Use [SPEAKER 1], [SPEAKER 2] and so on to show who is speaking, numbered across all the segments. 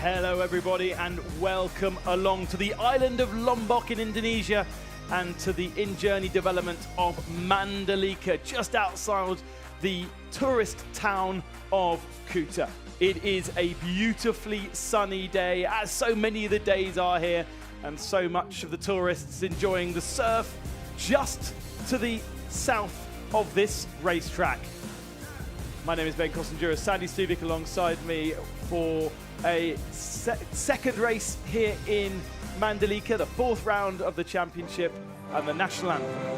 [SPEAKER 1] Hello everybody and welcome along to the island of Lombok in Indonesia and to the in-journey development of Mandalika just outside the tourist town of Kuta. It is a beautifully sunny day, as so many of the days are here, and so much of the tourists enjoying the surf just to the south of this racetrack. My name is Ben Constanduros, Sandy Stuvik alongside me for a second race here in Mandalika, the fourth round of the championship and the national anthem.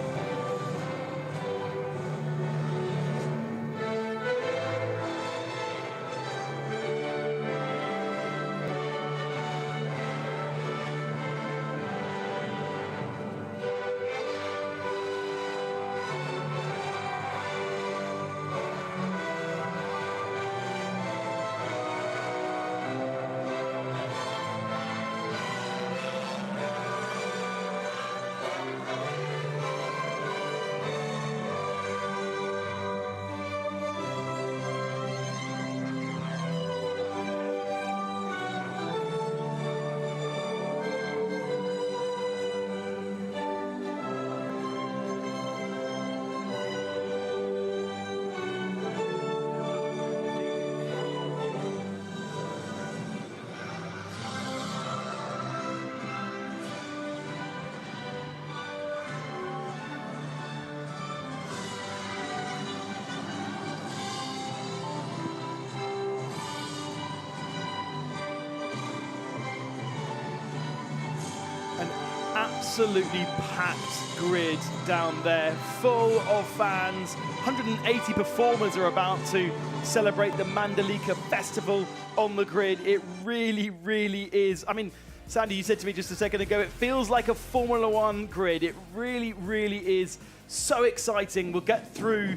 [SPEAKER 1] Absolutely packed grid down there, full of fans. 180 performers are about to celebrate the Mandalika festival on the grid. It really, really is. I mean, Sandy, you said to me just a second ago, it feels like a Formula One grid. It really, really is so exciting. We'll get through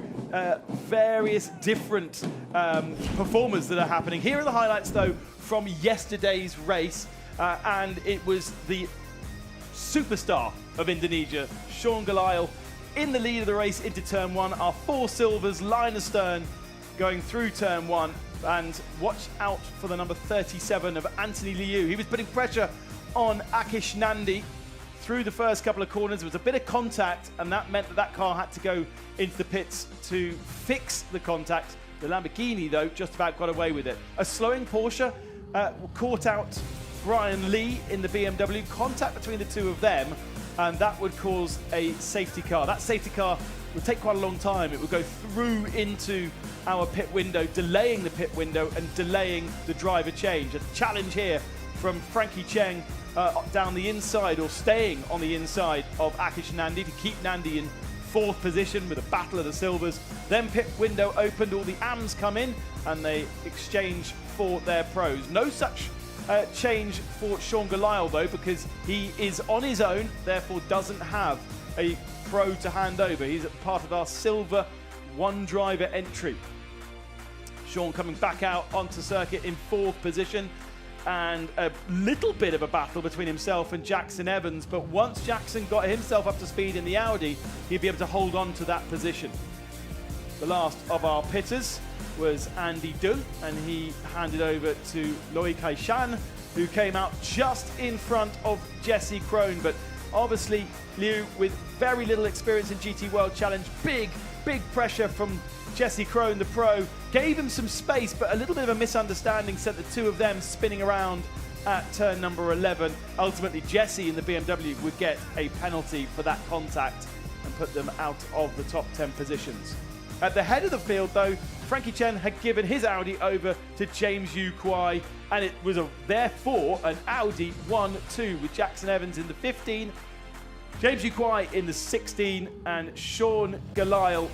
[SPEAKER 1] various different performers that are happening. Here are the highlights, though, from yesterday's race, and it was the superstar of Indonesia, Sean Gelael, in the lead of the race into turn one. Our four silvers, line astern, going through turn one. And watch out for the number 37 of Anthony Liu. He was putting pressure on Akish Nandi through the first couple of corners. There was a bit of contact, and that meant that that car had to go into the pits to fix the contact. The Lamborghini, though, just about got away with it. A slowing Porsche caught out Brian Lee in the BMW, contact between the two of them, and that would cause a safety car. That safety car would take quite a long time. It would go through into our pit window, delaying the pit window and delaying the driver change. A challenge here from Frankie Cheng down the inside, or staying on the inside of Akish Nandi to keep Nandi in fourth position with a battle of the silvers. Then pit window opened, all the AMs come in and they exchange for their pros. No such change for Sean Gelael, though, because he is on his own, therefore doesn't have a pro to hand over. He's part of our silver one driver entry. Sean coming back out onto circuit in fourth position, and a little bit of a battle between himself and Jackson Evans, but once Jackson got himself up to speed in the Audi, he'd be able to hold on to that position. The last of our pitters was Andy Dunn, and he handed over to Loy Kai Shan, who came out just in front of Jesse Krohn. But obviously Liu, with very little experience in GT World Challenge, big pressure from Jesse Krohn, the pro, gave him some space, but a little bit of a misunderstanding sent the two of them spinning around at turn number 11. Ultimately, Jesse in the BMW would get a penalty for that contact and put them out of the top 10 positions. At the head of the field, though, Frankie Chen had given his Audi over to James Yu Kwai, and it was therefore an Audi 1-2 with Jackson Evans in the 15, James Yu Kwai in the 16, and Sean Gelael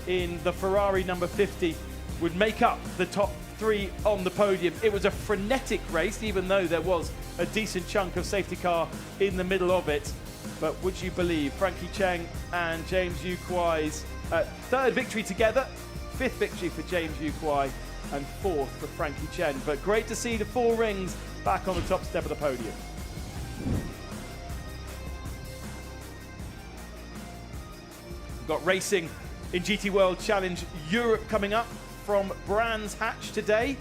[SPEAKER 1] in the Ferrari number 50 would make up the top three on the podium. It was a frenetic race, even though there was a decent chunk of safety car in the middle of it. But would you believe Frankie Cheng and James Yu Kwai's third victory together, fifth victory for James Yu Kwai, and fourth for Frankie Chen. But great to see the four rings back on the top step of the podium. We've got racing in GT World Challenge Europe coming up from Brands Hatch today.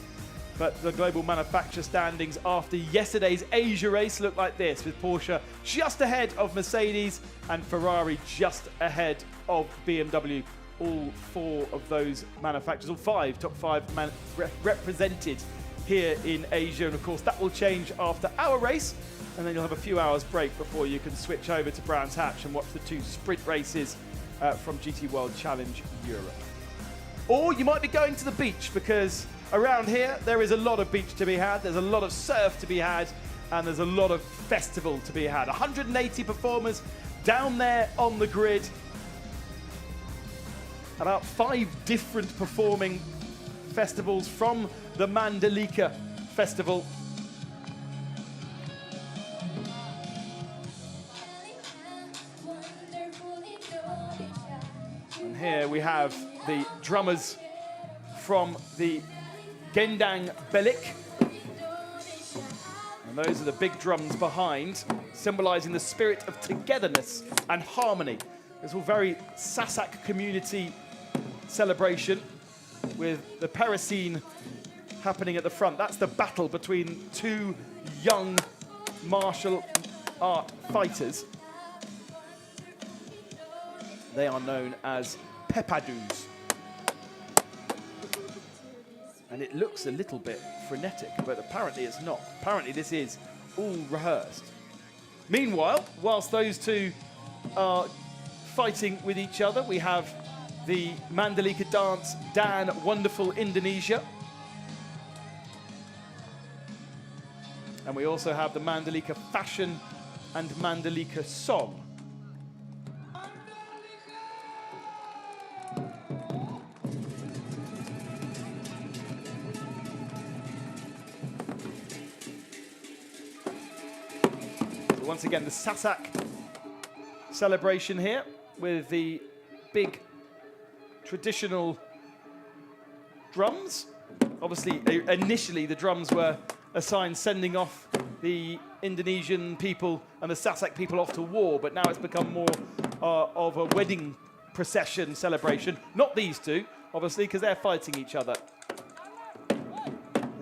[SPEAKER 1] But the global manufacturer standings after yesterday's Asia race look like this, with Porsche just ahead of Mercedes and Ferrari just ahead of BMW. All four of those manufacturers, all five, top five represented here in Asia. And of course, that will change after our race. And then you'll have a few hours break before you can switch over to Brands Hatch and watch the two sprint races from GT World Challenge Europe. Or you might be going to the beach, because around here there is a lot of beach to be had, there's a lot of surf to be had, and there's a lot of festival to be had. 180 performers down there on the grid. About 5 different performing festivals from the Mandalika Festival. And here we have the drummers from the Gendang Belik. And those are the big drums behind, symbolizing the spirit of togetherness and harmony. It's all very Sasak community celebration, with the Parasine happening at the front. That's the battle between two young martial art fighters. They are known as Pepadus. And it looks a little bit frenetic, but apparently it's not. Apparently this is all rehearsed. Meanwhile, whilst those two are fighting with each other, we have the Mandalika dance, Dan Wonderful Indonesia. And we also have the Mandalika fashion and Mandalika song. Once again, the Sasak celebration here with the big traditional drums. Obviously, initially the drums were assigned sending off the Indonesian people and the Sasak people off to war, but now it's become more of a wedding procession celebration. Not these two, obviously, because they're fighting each other.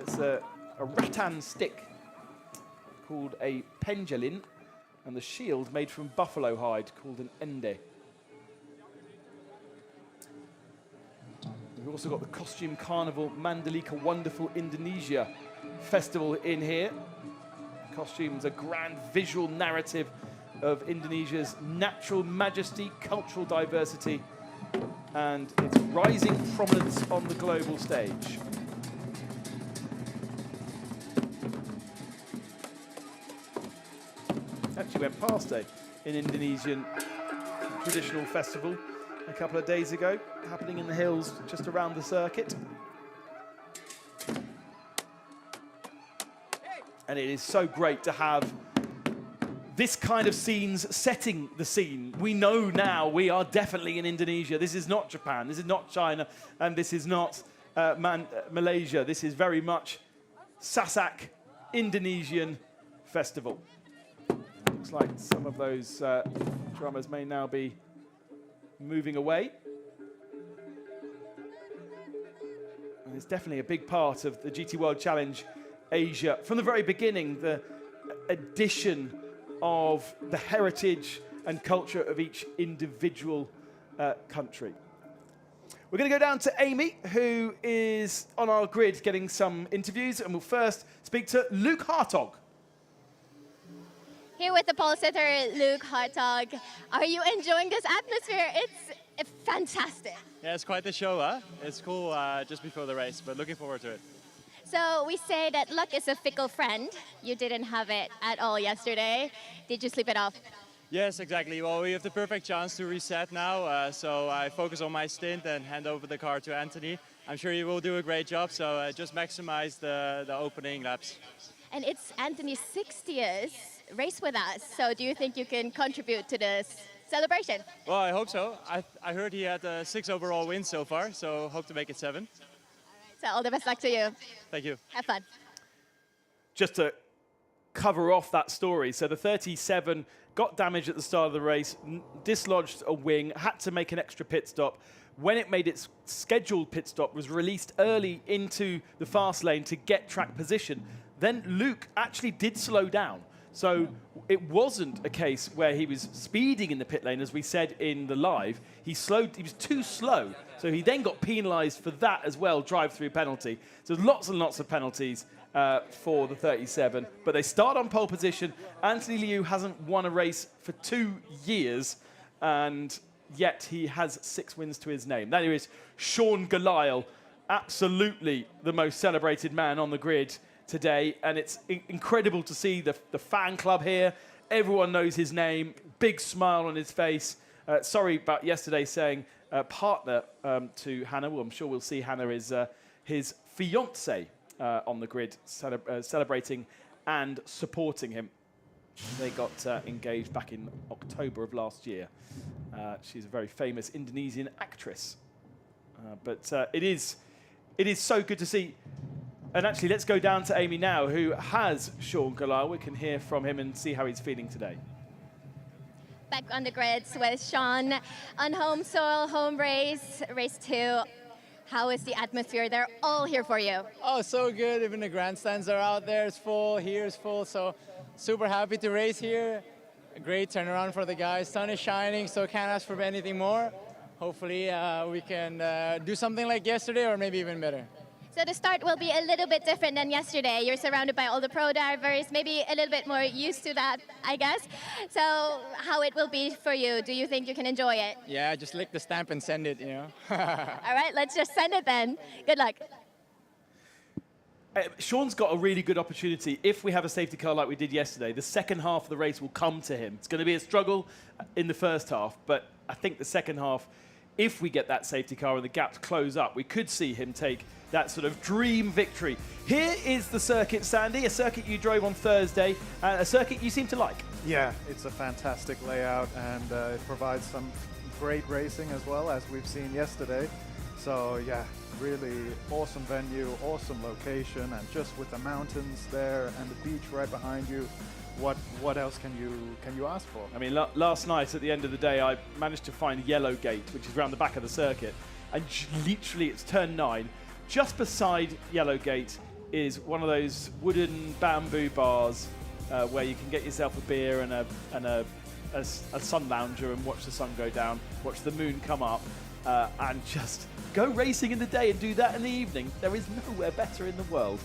[SPEAKER 1] It's a rattan stick called a pendulin, and the shield made from buffalo hide called an ende. We've also got the Costume Carnival Mandalika Wonderful Indonesia Festival in here. Costumes, a grand visual narrative of Indonesia's natural majesty, cultural diversity, and its rising prominence on the global stage. Actually went past an Indonesian traditional festival a couple of days ago, happening in the hills just around the circuit. And it is so great to have this kind of scenes setting the scene. We know now we are definitely in Indonesia. This is not Japan, this is not China, and this is not Malaysia. This is very much Sasak Indonesian Festival. Looks like some of those drummers may now be moving away. And it's definitely a big part of the GT World Challenge Asia. From the very beginning, the addition of the heritage and culture of each individual country. We're going to go down to Amy, who is on our grid getting some interviews, and we'll first speak to Luke Hartog.
[SPEAKER 2] Here with the pole sitter, Luke Hartog. Are you enjoying this atmosphere? It's fantastic.
[SPEAKER 3] Yeah, it's quite the show, huh? It's cool just before the race, but looking forward to it.
[SPEAKER 2] So we say that luck is a fickle friend. You didn't have it at all yesterday. Did you sleep it off?
[SPEAKER 3] Yes, exactly. Well, we have the perfect chance to reset now, so I focus on my stint and hand over the car to Anthony. I'm sure he will do a great job, so just maximize the opening laps.
[SPEAKER 2] And it's Anthony's 60th race with us, so do you think you can contribute to this celebration?
[SPEAKER 3] Well, I hope so. I heard he had 6 overall wins so far, so hope to make it 7.
[SPEAKER 2] So all the best luck to you.
[SPEAKER 3] Thank you.
[SPEAKER 2] Have fun.
[SPEAKER 1] Just to cover off that story. So the 37 got damaged at the start of the race, dislodged a wing, had to make an extra pit stop. When it made its scheduled pit stop, was released early into the fast lane to get track position. Then Luke actually did slow down. So it wasn't a case where he was speeding in the pit lane, as we said in the live. He was too slow. So he then got penalized for that as well, drive-through penalty. So lots and lots of penalties for the 37. But they start on pole position. Anthony Liu hasn't won a race for 2 years, and yet he has 6 wins to his name. That is Sean Gelael, absolutely the most celebrated man on the grid today, and it's incredible to see the fan club here. Everyone knows his name, big smile on his face. Sorry about yesterday saying partner to Hannah. Well, I'm sure we'll see Hannah is his fiancée on the grid, celebrating and supporting him. They got engaged back in October of last year. She's a very famous Indonesian actress. But it is so good to see. And actually, let's go down to Amy now, who has Sean Gelael. We can hear from him and see how he's feeling today.
[SPEAKER 2] Back on the grids with Sean on home soil, home race, race 2. How is the atmosphere? They're all here for you.
[SPEAKER 4] Oh, so good. Even the grandstands are out there. It's full. Here is full. So super happy to race here. A great turnaround for the guys. Sun is shining, so can't ask for anything more. Hopefully we can do something like yesterday or maybe even better.
[SPEAKER 2] So the start will be a little bit different than yesterday. You're surrounded by all the pro drivers, maybe a little bit more used to that, I guess. So how it will be for you? Do you think you can enjoy it?
[SPEAKER 4] Yeah, just lick the stamp and send it, you know.
[SPEAKER 2] All right, let's just send it then. Good luck.
[SPEAKER 1] Sean's got a really good opportunity. If we have a safety car like we did yesterday, the second half of the race will come to him. It's going to be a struggle in the first half, but I think the second half, if we get that safety car and the gaps close up, we could see him take that sort of dream victory. Here is the circuit, Sandy, a circuit you drove on Thursday, a circuit you seem to like.
[SPEAKER 5] Yeah, it's a fantastic layout, and it provides some great racing as well, as we've seen yesterday. So yeah, really awesome venue, awesome location, and just with the mountains there and the beach right behind you, what else can you ask for?
[SPEAKER 1] I mean, last night at the end of the day, I managed to find Yellow Gate, which is around the back of the circuit, and literally it's turn 9. Just beside Yellow Gate is one of those wooden bamboo bars where you can get yourself a beer and a sun lounger and watch the sun go down, watch the moon come up, and just go racing in the day and do that in the evening. There is nowhere better in the world.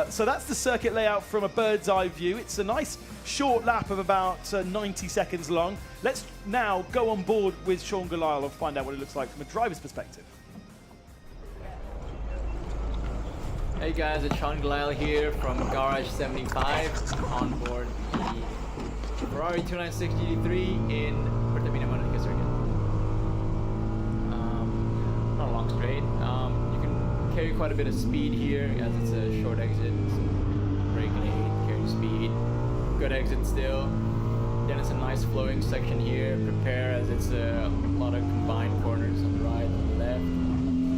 [SPEAKER 1] So that's the circuit layout from a bird's eye view. It's a nice short lap of about 90 seconds long. Let's now go on board with Sean Gelael and find out what it looks like from a driver's perspective.
[SPEAKER 6] Hey guys, it's Sean Gelael here from Garage 75 on board the Ferrari 296 GT3 in Manda-LOVE-it circuit. Not a long straight. You can carry quite a bit of speed here as it's a short exit. Brake lane, carry speed, good exit still. Then it's a nice flowing section here. Prepare as it's a lot of combined corners on the right and the left.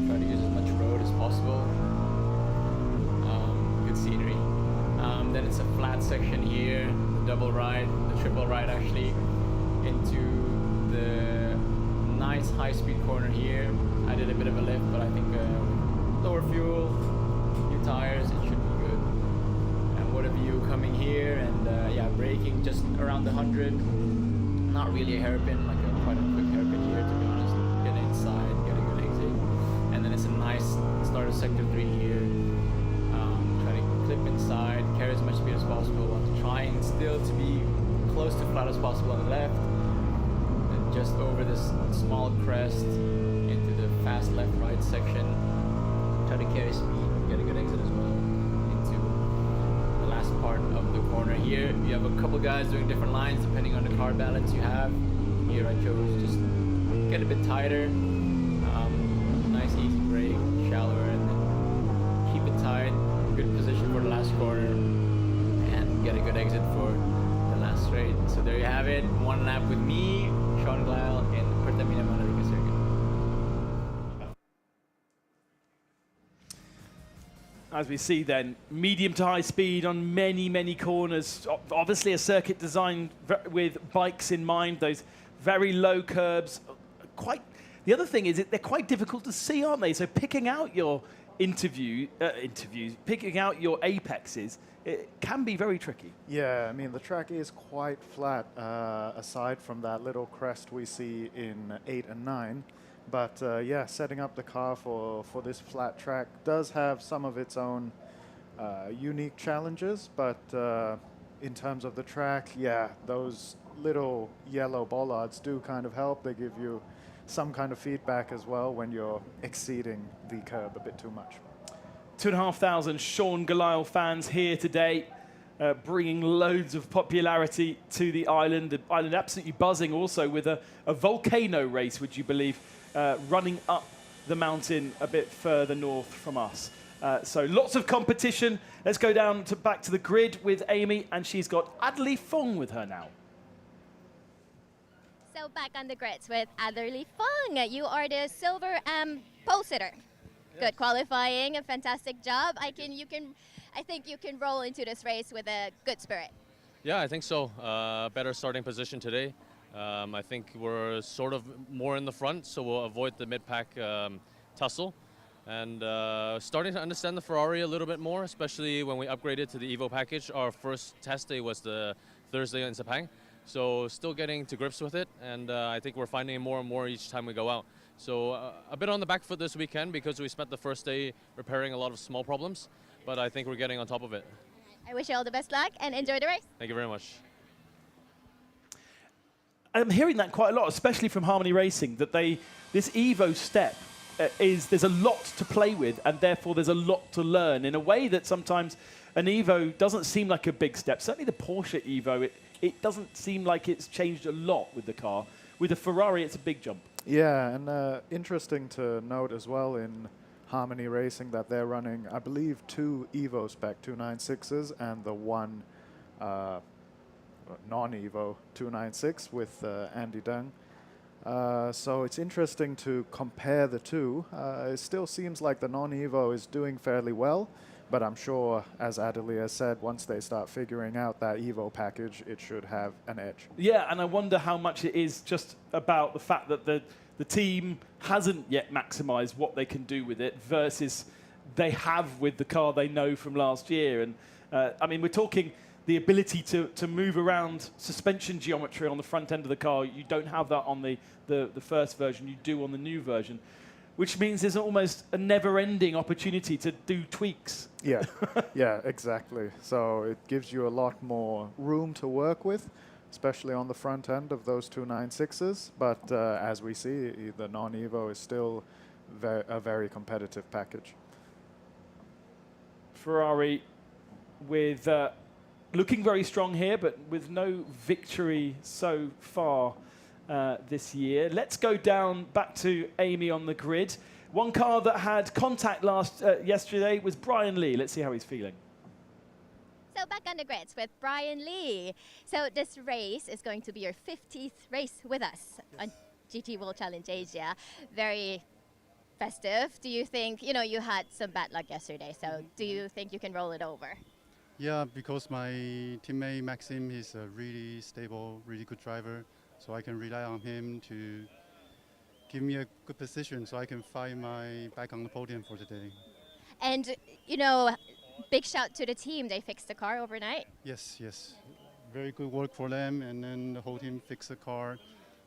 [SPEAKER 6] Try to use as much road as possible. Good scenery. Then it's a flat section here, the double ride, the triple ride actually, into the nice high-speed corner here. I did a bit of a lift, but I think lower fuel, new tires, it should be good. And what a view coming here, and yeah, braking just around the 100. Not really a hairpin, like quite a quick hairpin here, to be honest. Get inside, get a good exit, and then it's a nice start of sector 3 here. Clip inside, carry as much speed as possible, while trying still to be close to flat as possible on the left, and just over this small crest into the fast left-right section. Try to carry speed, get a good exit as well into the last part of the corner here. You have a couple guys doing different lines depending on the car balance you have. Here I chose just get a bit tighter, nice easy brake, shallower, and then keep it tight. Good position for the last corner and get a good exit for the last straight. So there you have it, one lap with me, Sean Gelael in Manda-LOVE-it circuit.
[SPEAKER 1] as we see then, medium to high speed on many, many corners. Obviously a circuit designed with bikes in mind, those very low curbs. The other thing is they're quite difficult to see, aren't they? So picking out your picking out your apexes, it can be very tricky.
[SPEAKER 5] Yeah, I mean, the track is quite flat, aside from that little crest we see in 8 and 9. But yeah, setting up the car for this flat track does have some of its own unique challenges. But in terms of the track, yeah, those little yellow bollards do kind of help. They give you some kind of feedback as well when you're exceeding the curb a bit too much.
[SPEAKER 1] 2,500 Sean Galisle fans here today, bringing loads of popularity to the island. The island absolutely buzzing also with a volcano race, would you believe, running up the mountain a bit further north from us. So lots of competition. Let's go down back to the grid with Amy, and she's got Adderley Fong with her now.
[SPEAKER 2] So back on the grids with Adderley Fong. You are the silver pole sitter. Good qualifying, a fantastic job. I think you can roll into this race with a good spirit.
[SPEAKER 7] Yeah, I think so. Better starting position today. I think we're sort of more in the front, so we'll avoid the mid-pack tussle. And starting to understand the Ferrari a little bit more, especially when we upgraded to the Evo package. Our first test day was the Thursday in Sepang. So still getting to grips with it, and I think we're finding it more and more each time we go out. So a bit on the back foot this weekend because we spent the first day repairing a lot of small problems, but I think we're getting on top of it.
[SPEAKER 2] I wish you all the best luck and enjoy the race.
[SPEAKER 7] Thank you very much.
[SPEAKER 1] I'm hearing that quite a lot, especially from Harmony Racing, that this Evo step there's a lot to play with, and therefore there's a lot to learn in a way that sometimes an Evo doesn't seem like a big step. Certainly the Porsche Evo, it doesn't seem like it's changed a lot with the car. With the Ferrari, it's a big jump.
[SPEAKER 5] Yeah, and interesting to note as well in Harmony Racing that they're running, I believe, 2 Evo spec 296s and the one non-Evo 296 with Andy Deng. So it's interesting to compare the two. It still seems like the non-Evo is doing fairly well, but I'm sure, as Adderley has said, once they start figuring out that Evo package, it should have an edge.
[SPEAKER 1] Yeah, and I wonder how much it is just about the fact that the team hasn't yet maximized what they can do with it versus they have with the car they know from last year. And I mean, we're talking the ability to move around suspension geometry on the front end of the car. You don't have that on the first version, you do on the new version, which means there's almost a never-ending opportunity to do tweaks.
[SPEAKER 5] Yeah, yeah, exactly. So it gives you a lot more room to work with, especially on the front end of those 296s. But as we see, the non-Evo is still a very competitive package.
[SPEAKER 1] Ferrari with looking very strong here, but with no victory so far this year. Let's go down back to Amy on the grid. One car that had contact yesterday was Brian Lee. Let's see how he's feeling.
[SPEAKER 2] So back on the grids with Brian Lee. So this race is going to be your 50th race with us on GT World Challenge Asia. Very festive. Do you think, you had some bad luck yesterday, so do you think you can roll it over?
[SPEAKER 8] Yeah, because my teammate Maxim is a really stable, really good driver, so I can rely on him to give me a good position so I can find my back on the podium for today.
[SPEAKER 2] And, big shout to the team. They fixed the car overnight.
[SPEAKER 8] Yes, yes. Very good work for them, and then the whole team fixed the car.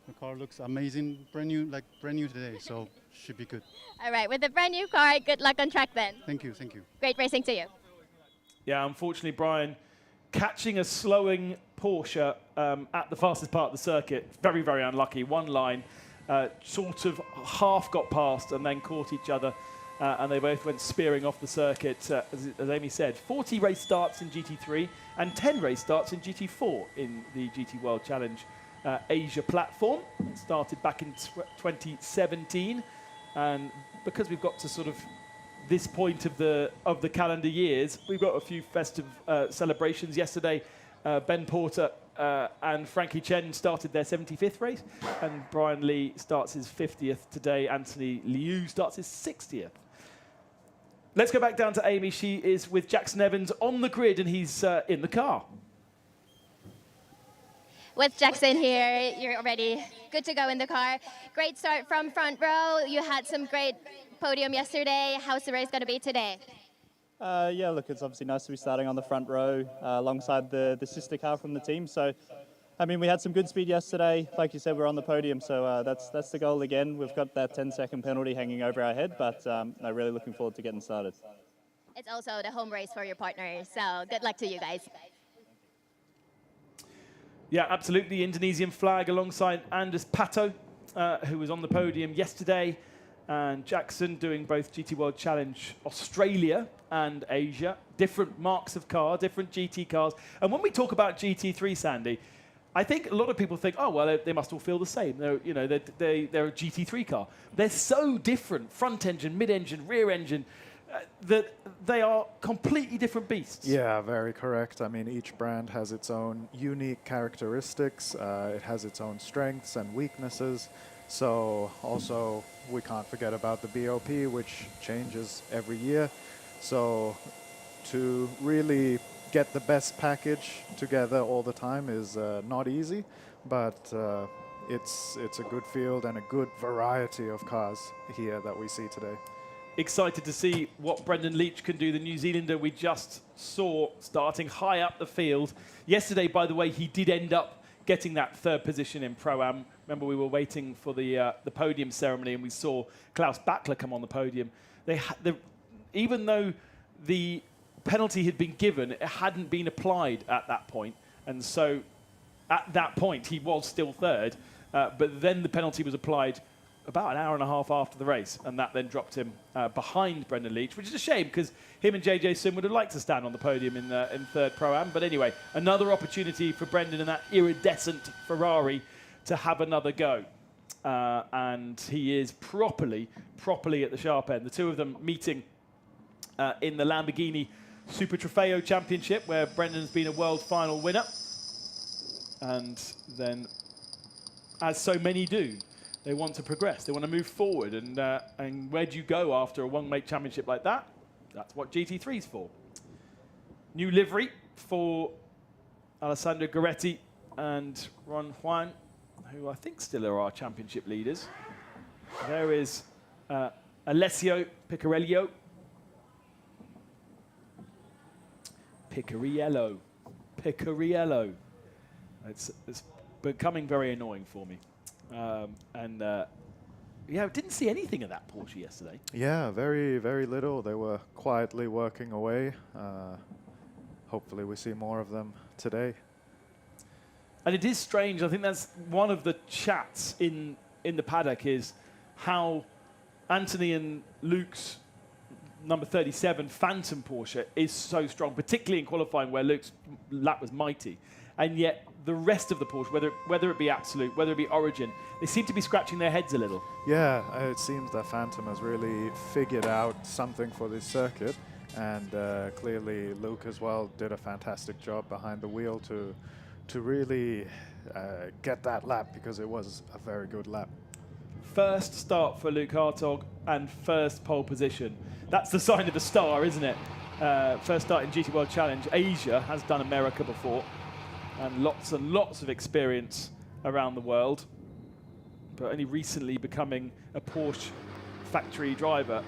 [SPEAKER 8] The car looks amazing, brand new today, so should be good.
[SPEAKER 2] All right, with the brand new car, good luck on track then.
[SPEAKER 8] Thank you, thank you.
[SPEAKER 2] Great racing to you.
[SPEAKER 1] Yeah, unfortunately, Brian, catching a slowing Porsche at the fastest part of the circuit, very, very unlucky. One line, sort of half got past and then caught each other, and they both went spearing off the circuit. As Amy said, 40 race starts in GT3 and 10 race starts in GT4 in the GT World Challenge Asia platform. It started back in 2017, and because we've got to sort of this point of the calendar years, we've got a few festive celebrations. Yesterday, Ben Porter and Frankie Chen started their 75th race, and Brian Lee starts his 50th today. Anthony Liu starts his 60th. Let's go back down to Amy. She is with Jackson Evans on the grid, and he's in the car.
[SPEAKER 2] With Jackson here, you're already good to go in the car. Great start from front row. You had some great podium yesterday. How's the race going to be today?
[SPEAKER 9] Yeah, look, it's obviously nice to be starting on the front row alongside the sister car from the team. So, I mean, we had some good speed yesterday. Like you said, we're on the podium, so that's the goal again. We've got that 10-second penalty hanging over our head, but I'm really looking forward to getting started.
[SPEAKER 2] It's also the home race for your partner, so good luck to you guys.
[SPEAKER 1] Yeah, absolutely. Indonesian flag alongside Anders Pato, who was on the podium yesterday, and Jackson doing both GT World Challenge Australia and Asia. Different marks of car, different GT cars. And when we talk about GT3, Sandy, I think a lot of people think, oh, well, they must all feel the same. They're a GT3 car. They're so different, front engine, mid-engine, rear engine, that they are completely different beasts.
[SPEAKER 5] Yeah, very correct. I mean, each brand has its own unique characteristics. It has its own strengths and weaknesses. So also, we can't forget about the BOP, which changes every year. So to really get the best package together all the time is not easy, but it's a good field and a good variety of cars here that we see today.
[SPEAKER 1] Excited to see what Brendan Leach can do, the New Zealander we just saw starting high up the field. Yesterday, by the way, he did end up getting that third position in Pro-Am. Remember, we were waiting for the podium ceremony, and we saw Klaus Bachler come on the podium. Even though the penalty had been given, it hadn't been applied at that point. And so at that point, he was still third. But then the penalty was applied about an hour and a half after the race, and that then dropped him behind Brendan Leach, which is a shame because him and JJ Sim would have liked to stand on the podium in third Pro-Am. But anyway, another opportunity for Brendan and that iridescent Ferrari to have another go. And he is properly at the sharp end. The two of them meeting in the Lamborghini Super Trofeo Championship, where Brendan's been a world final winner. And then, as so many do, they want to progress. They want to move forward. And where do you go after a one-make championship like that? That's what GT3's for. New livery for Alessandro Goretti and Ron Juan, who I think still are our championship leaders. There is Alessio Picariello. Picariello. It's becoming very annoying for me. Yeah, I didn't see anything of that Porsche yesterday.
[SPEAKER 5] Yeah, very, very little. They were quietly working away. Hopefully we see more of them today.
[SPEAKER 1] And it is strange. I think that's one of the chats in the paddock is how Anthony and Luke's number 37 Phantom Porsche is so strong, particularly in qualifying where Luke's lap was mighty. And yet the rest of the Porsche, whether it be Absolute, whether it be Origin, they seem to be scratching their heads a little.
[SPEAKER 5] Yeah, it seems that Phantom has really figured out something for this circuit. And clearly Luke as well did a fantastic job behind the wheel to really get that lap, because it was a very good lap.
[SPEAKER 1] First start for Luke Hartog and first pole position. That's the sign of a star, isn't it? First start in GT World Challenge. Asia has done America before, and lots of experience around the world, but only recently becoming a Porsche factory driver.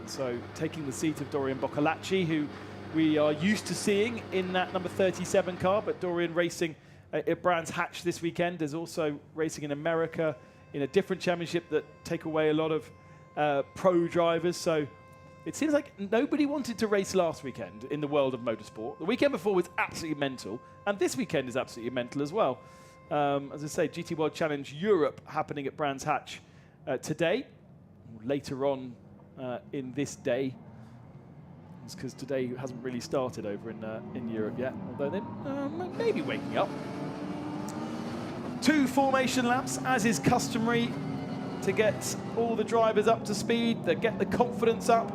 [SPEAKER 1] So taking the seat of Dorian Boccolacci, who we are used to seeing in that number 37 car, but Dorian racing at Brands Hatch this weekend. There's also racing in America in a different championship that take away a lot of pro drivers. So it seems like nobody wanted to race last weekend in the world of motorsport. The weekend before was absolutely mental, and this weekend is absolutely mental as well. As I say, GT World Challenge Europe happening at Brands Hatch today, later on in this day. It's because today hasn't really started over in Europe yet, although they're maybe waking up. 2 formation laps, as is customary, to get all the drivers up to speed, to get the confidence up.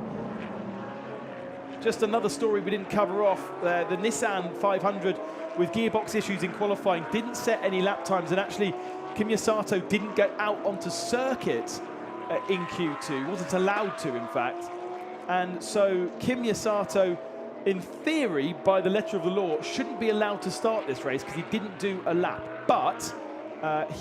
[SPEAKER 1] Just another story we didn't cover off. The Nissan 500 with gearbox issues in qualifying didn't set any lap times, and actually Kimya Sato didn't get out onto circuit in Q2, wasn't allowed to, in fact. And so Kimi Sato, in theory, by the letter of the law, shouldn't be allowed to start this race because he didn't do a lap. But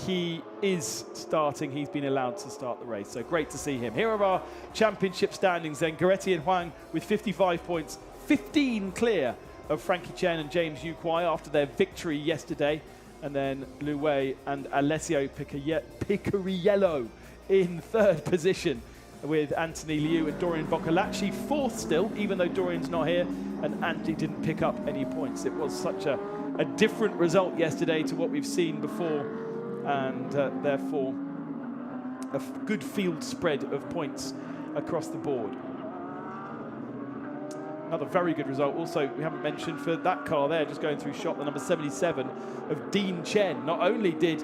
[SPEAKER 1] he is starting. He's been allowed to start the race. So great to see him. Here are our championship standings then. Goretti and Huang with 55 points, 15 clear of Frankie Chen and James Yu Kwai after their victory yesterday. And then Lu Wei and Alessio Picariello in third position, with Anthony Liu and Dorian Boccolacci fourth still, even though Dorian's not here and Anthony didn't pick up any points. It was such a different result yesterday to what we've seen before, and therefore a good field spread of points across the board. Another very good result also we haven't mentioned for that car there, just going through shot, the number 77 of Dean Chen. Not only did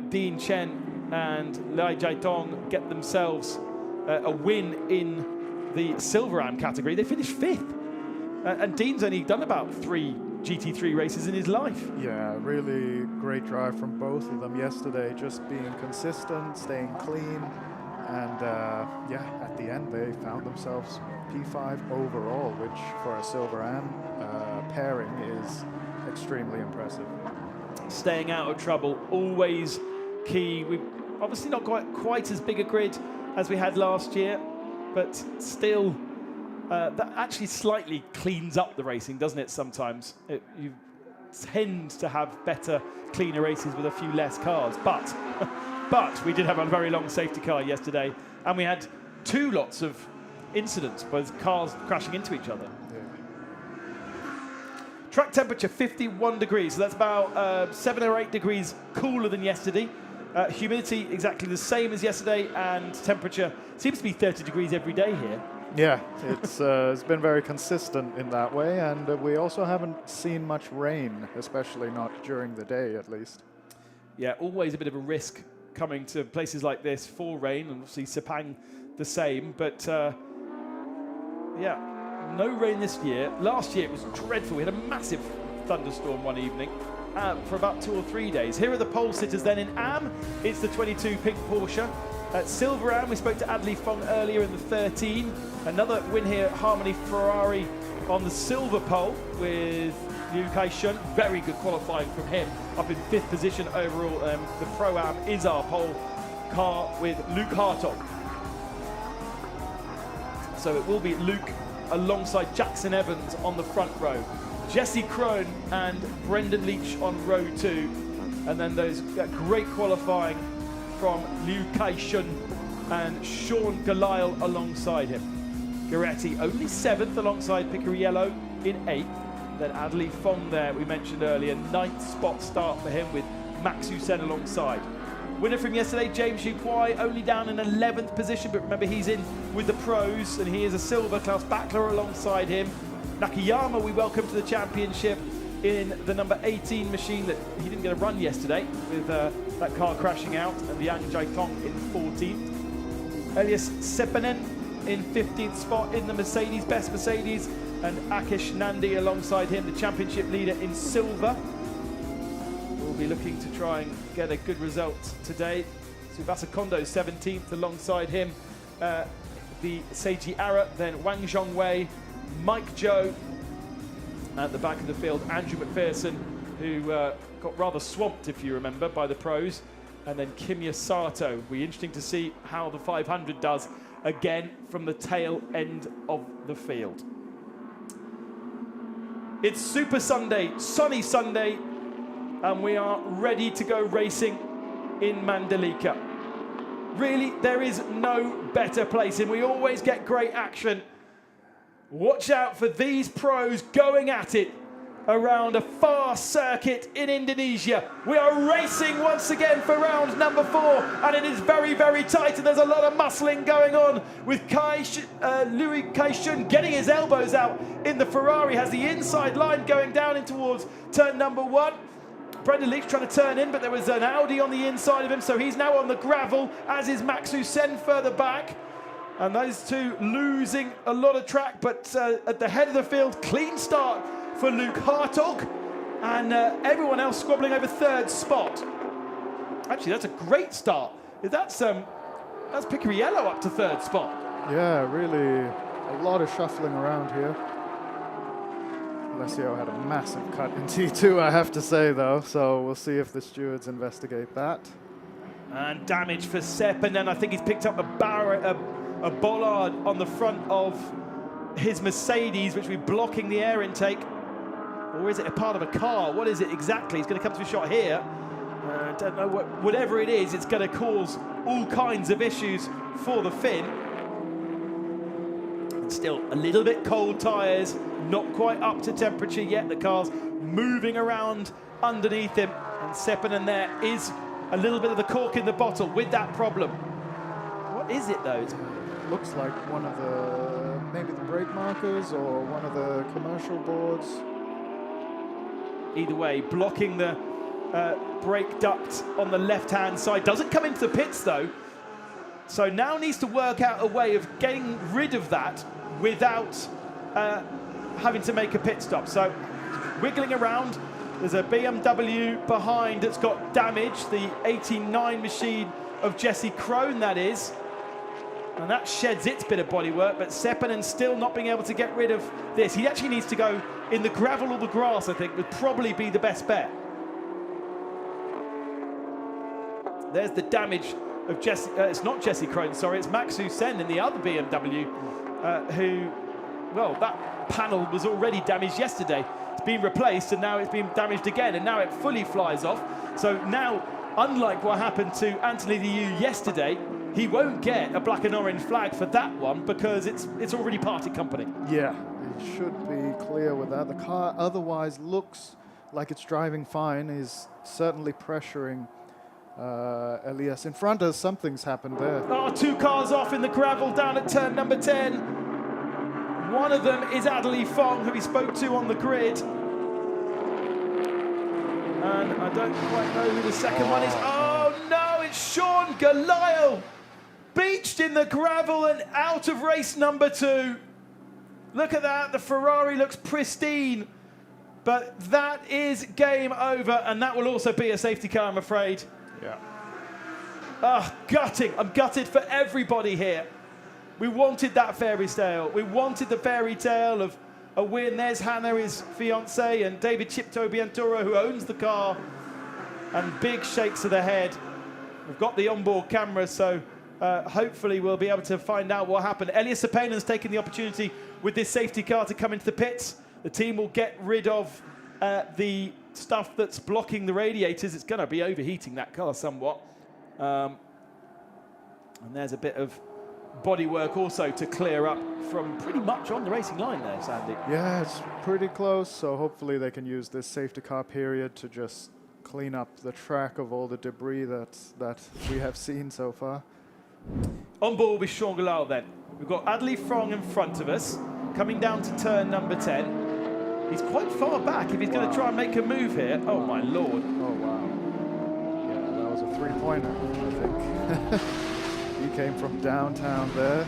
[SPEAKER 1] Dean Chen and Lai Jiatong get themselves a win in the Silverhand category, they finished fifth. And Dean's only done about 3 GT3 races in his life.
[SPEAKER 5] Yeah, really great drive from both of them yesterday, just being consistent, staying clean, and yeah, at the end they found themselves P5 overall, which for a Silverhand pairing is extremely impressive.
[SPEAKER 1] Staying out of trouble, always key. We've obviously not quite as big a grid as we had last year, but still that actually slightly cleans up the racing, doesn't it, sometimes? You tend to have better, cleaner races with a few less cars, but we did have a very long safety car yesterday, and we had 2 lots of incidents, both cars crashing into each other.
[SPEAKER 5] Yeah.
[SPEAKER 1] Track temperature 51 degrees, so that's about 7 or 8 degrees cooler than yesterday. Humidity exactly the same as yesterday, and temperature seems to be 30 degrees every day here.
[SPEAKER 5] Yeah, it's been very consistent in that way, and we also haven't seen much rain, especially not during the day at least.
[SPEAKER 1] Yeah, always a bit of a risk coming to places like this for rain, and obviously Sepang the same, but yeah, no rain this year. Last year it was dreadful. We had a massive thunderstorm one evening for about 2 or 3 days. Here are the pole sitters then. In AM, it's the 22 pink Porsche. At Silverhand, we spoke to Adley Fong earlier in the 13. Another win here at Harmony Ferrari on the silver pole with Liu Kai-shun. Very good qualifying from him, up in 5th position overall. The Pro-Am is our pole car with Luke Hartog. So it will be Luke alongside Jackson Evans on the front row. Jesse Krohn and Brendan Leach on row 2. And then those great qualifying from Liu Kai-shun and Sean Galile alongside him. Goretti only 7th alongside Picariello in 8th. Then Adley Fong there, we mentioned earlier, 9th spot start for him with Max Hussein alongside. Winner from yesterday, James Yu Kwai, only down in 11th position, but remember he's in with the pros, and he is a silver. Klaus Bachler alongside him. Nakayama we welcome to the championship in the number 18 machine that he didn't get a run yesterday with that car crashing out, and Liang Jiatong in 14th. Elias Seppänen in 15th spot in the Mercedes, best Mercedes, and Akish Nandi alongside him, the championship leader in silver. We'll be looking to try and get a good result today. Tsubasa Kondo 17th alongside him, the Seiji Ara, then Wang Zhongwei, Mike Zhou at the back of the field, Andrew McPherson, who got rather swamped, if you remember, by the pros, and then Kimi Sato. It'll be interesting to see how the 500 does again from the tail end of the field. It's Super Sunday, sunny Sunday, and we are ready to go racing in Mandalika. Really, there is no better place, and we always get great action. Watch out for these pros going at it around a fast circuit in Indonesia. We are racing once again for round number 4, and it is very, very tight, and there's a lot of muscling going on with Liu Kai-shun getting his elbows out in the Ferrari, has the inside line going down in towards turn number 1. Brendan Leach trying to turn in, but there was an Audi on the inside of him, so he's now on the gravel, as is Max Hussein further back. And those two losing a lot of track, but at the head of the field, clean start for Luke Hartog, and everyone else squabbling over 3rd spot. Actually, that's a great start. That's Picariello up to 3rd spot.
[SPEAKER 5] Yeah, really a lot of shuffling around here. Alessio had a massive cut in T2, I have to say, though, so we'll see if the stewards investigate that.
[SPEAKER 1] And damage for Sepp, and then I think he's picked up a bollard on the front of his Mercedes, which will be blocking the air intake. Or is it a part of a car? What is it exactly? He's going to come to a shot here. I don't know, whatever it is, it's going to cause all kinds of issues for the Finn. And still a little bit cold tyres, not quite up to temperature yet. The car's moving around underneath him, and Seppänen there is a little bit of the cork in the bottle with that problem. What is it though?
[SPEAKER 5] It looks like one of the, maybe the brake markers or one of the commercial boards.
[SPEAKER 1] Either way, blocking the brake duct on the left-hand side. Doesn't come into the pits though. So now needs to work out a way of getting rid of that without having to make a pit stop. So wiggling around. There's a BMW behind that's got damage, the 89 machine of Jesse Krohn, that is. And that sheds its bit of bodywork, but Seppänen still not being able to get rid of this. He actually needs to go in the gravel or the grass, I think, would probably be the best bet. There's the damage of Jesse, it's not Jesse Krohn, sorry, it's Max Hussein in the other BMW, who, well, that panel was already damaged yesterday. It's been replaced and now it's been damaged again, and now it fully flies off. So now, unlike what happened to Anthony Liu yesterday, he won't get a black and orange flag for that one because it's already parted company.
[SPEAKER 5] Yeah, he should be clear with that. The car otherwise looks like it's driving fine. He's certainly pressuring Elias in front of us. Something's happened there.
[SPEAKER 1] Oh, two cars off in the gravel down at turn number 10. One of them is Adderley Fong, who he spoke to on the grid. And I don't quite know who the second one is. Oh no, it's Sean Galile. Beached in the gravel and out of race number 2. Look at that, the Ferrari looks pristine. But that is game over, and that will also be a safety car, I'm afraid.
[SPEAKER 5] Yeah.
[SPEAKER 1] Ah, gutting. I'm gutted for everybody here. We wanted that fairy tale. We wanted the fairy tale of a win. There's Hannah, his fiancée, and David Chipto Bianturo, who owns the car. And big shakes of the head. We've got the onboard camera, so hopefully we'll be able to find out what happened. Elias Sepänen's taken the opportunity with this safety car to come into the pits. The team will get rid of the stuff that's blocking the radiators. It's going to be overheating that car somewhat. And there's a bit of bodywork also to clear up from pretty much on the racing line there, Sandy.
[SPEAKER 5] Yeah, it's pretty close, so hopefully they can use this safety car period to just clean up the track of all the debris that we have seen so far.
[SPEAKER 1] On board with Sean Galile then. We've got Adderley Fong in front of us, coming down to turn number 10. He's quite far back if he's going to try and make a move here. Oh, my Lord.
[SPEAKER 5] Oh, wow. Yeah, that was a three-pointer, I think. He came from downtown there.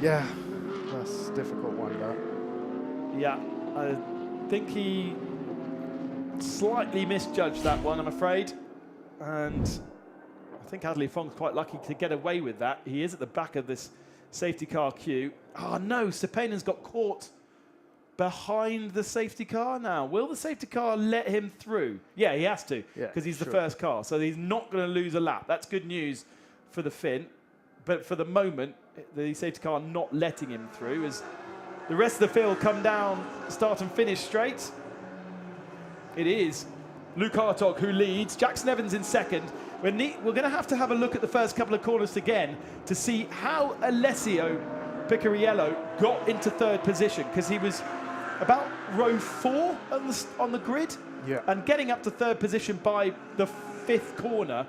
[SPEAKER 5] Yeah, that's a difficult one, though.
[SPEAKER 1] Yeah, I think he slightly misjudged that one, I'm afraid. And I think Adderley Fong's quite lucky to get away with that. He is at the back of this safety car queue. Oh, no, Sepänen's got caught behind the safety car now. Will the safety car let him through? Yeah, he has to, because he's the first car. So he's not going to lose a lap. That's good news for the Finn. But for the moment, the safety car not letting him through as the rest of the field come down, start and finish straight. It is Luke Hartog who leads. Jackson Evans in second. We're going to have a look at the first couple of corners again to see how Alessio Picariello got into third position, because he was about row 4 on the grid, and getting up to third position by the 5th corner.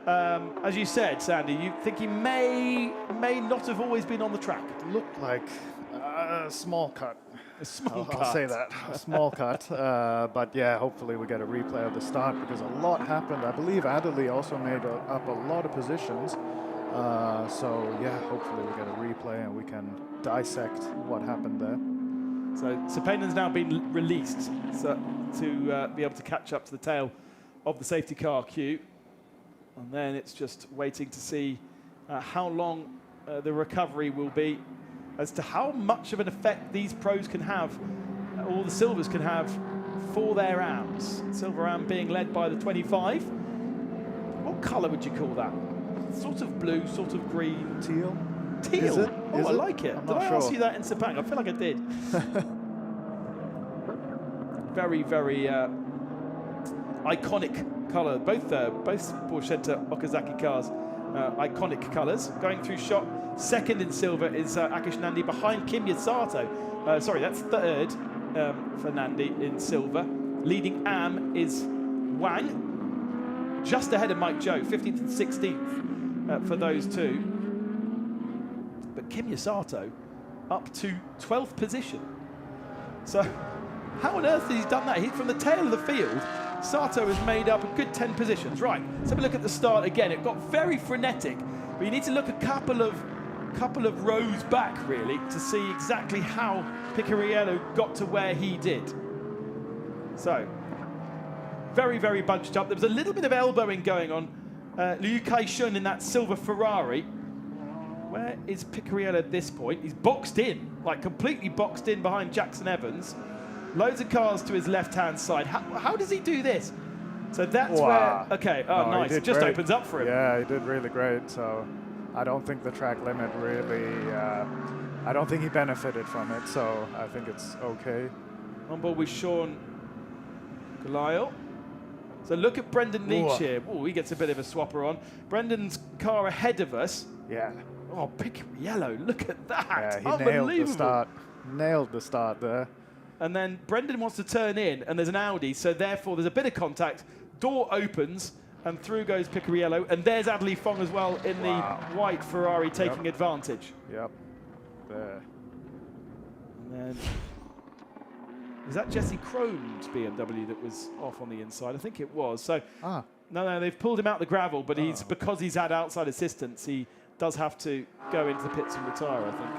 [SPEAKER 1] As you said, Sandy, you think he may not have always been on the track.
[SPEAKER 5] Looked like a small cut.
[SPEAKER 1] A small cut.
[SPEAKER 5] I'll say that, a small cut. But yeah, hopefully we get a replay of the start, because a lot happened. I believe Adderley also made up a lot of positions. So yeah, hopefully we get a replay and we can dissect what happened there.
[SPEAKER 1] So Sepänen's now been released to be able to catch up to the tail of the safety car queue. And then it's just waiting to see how long the recovery will be as to how much of an effect these pros can have, all the silvers can have for their AMs. Silver AM being led by the 25. What colour would you call that? Sort of blue, sort of green.
[SPEAKER 5] Teal?
[SPEAKER 1] Teal?
[SPEAKER 5] Is it?
[SPEAKER 1] Oh,
[SPEAKER 5] Is
[SPEAKER 1] I
[SPEAKER 5] it?
[SPEAKER 1] like it.
[SPEAKER 5] I'm
[SPEAKER 1] Did
[SPEAKER 5] not
[SPEAKER 1] I
[SPEAKER 5] sure.
[SPEAKER 1] ask you that in Sepang? I feel like I did. Very, very iconic colour. Both Porsche Okazaki cars, iconic colours. Going through shot, second in silver is Akish Nandi behind Kim Yasato. Sorry, that's third for Nandi in silver. Leading AM is Wang, just ahead of Mike Joe, 15th and 16th for those two. But Kim Yasato up to 12th position. So how on earth has he done that? From the tail of the field, Sato has made up a good 10 positions. Right, let's have a look at the start again. It got very frenetic, but you need to look a couple of rows back, really, to see exactly how Picariello got to where he did. So, very, very bunched up. There was a little bit of elbowing going on. Liu Kai-shun in that silver Ferrari. Where is Picariello at this point? He's boxed in, like completely boxed in behind Jackson Evans. Loads of cars to his left-hand side. How does he do this? So that's where, okay, oh,
[SPEAKER 5] No,
[SPEAKER 1] nice. It just opens up for him.
[SPEAKER 5] Yeah, he did really great. So I don't think the track limit really, I don't think he benefited from it. So I think it's okay.
[SPEAKER 1] On board with Sean Goliath. So look at Brendan Leach here. Oh, he gets a bit of a swapper on. Brendan's car ahead of us.
[SPEAKER 5] Yeah.
[SPEAKER 1] Oh, Picariello, look at that.
[SPEAKER 5] Yeah, he
[SPEAKER 1] Unbelievable.
[SPEAKER 5] nailed the start. Nailed the start there.
[SPEAKER 1] And then Brendan wants to turn in, and there's an Audi, so therefore there's a bit of contact. Door opens, and through goes Picariello. And there's Adley Fong as well in the white Ferrari taking advantage.
[SPEAKER 5] Yep. There.
[SPEAKER 1] And then, was that Jesse Krohn's BMW that was off on the inside? I think it was. So, no, they've pulled him out the gravel, but because he's had outside assistance, he does have to go into the pits and retire, I think.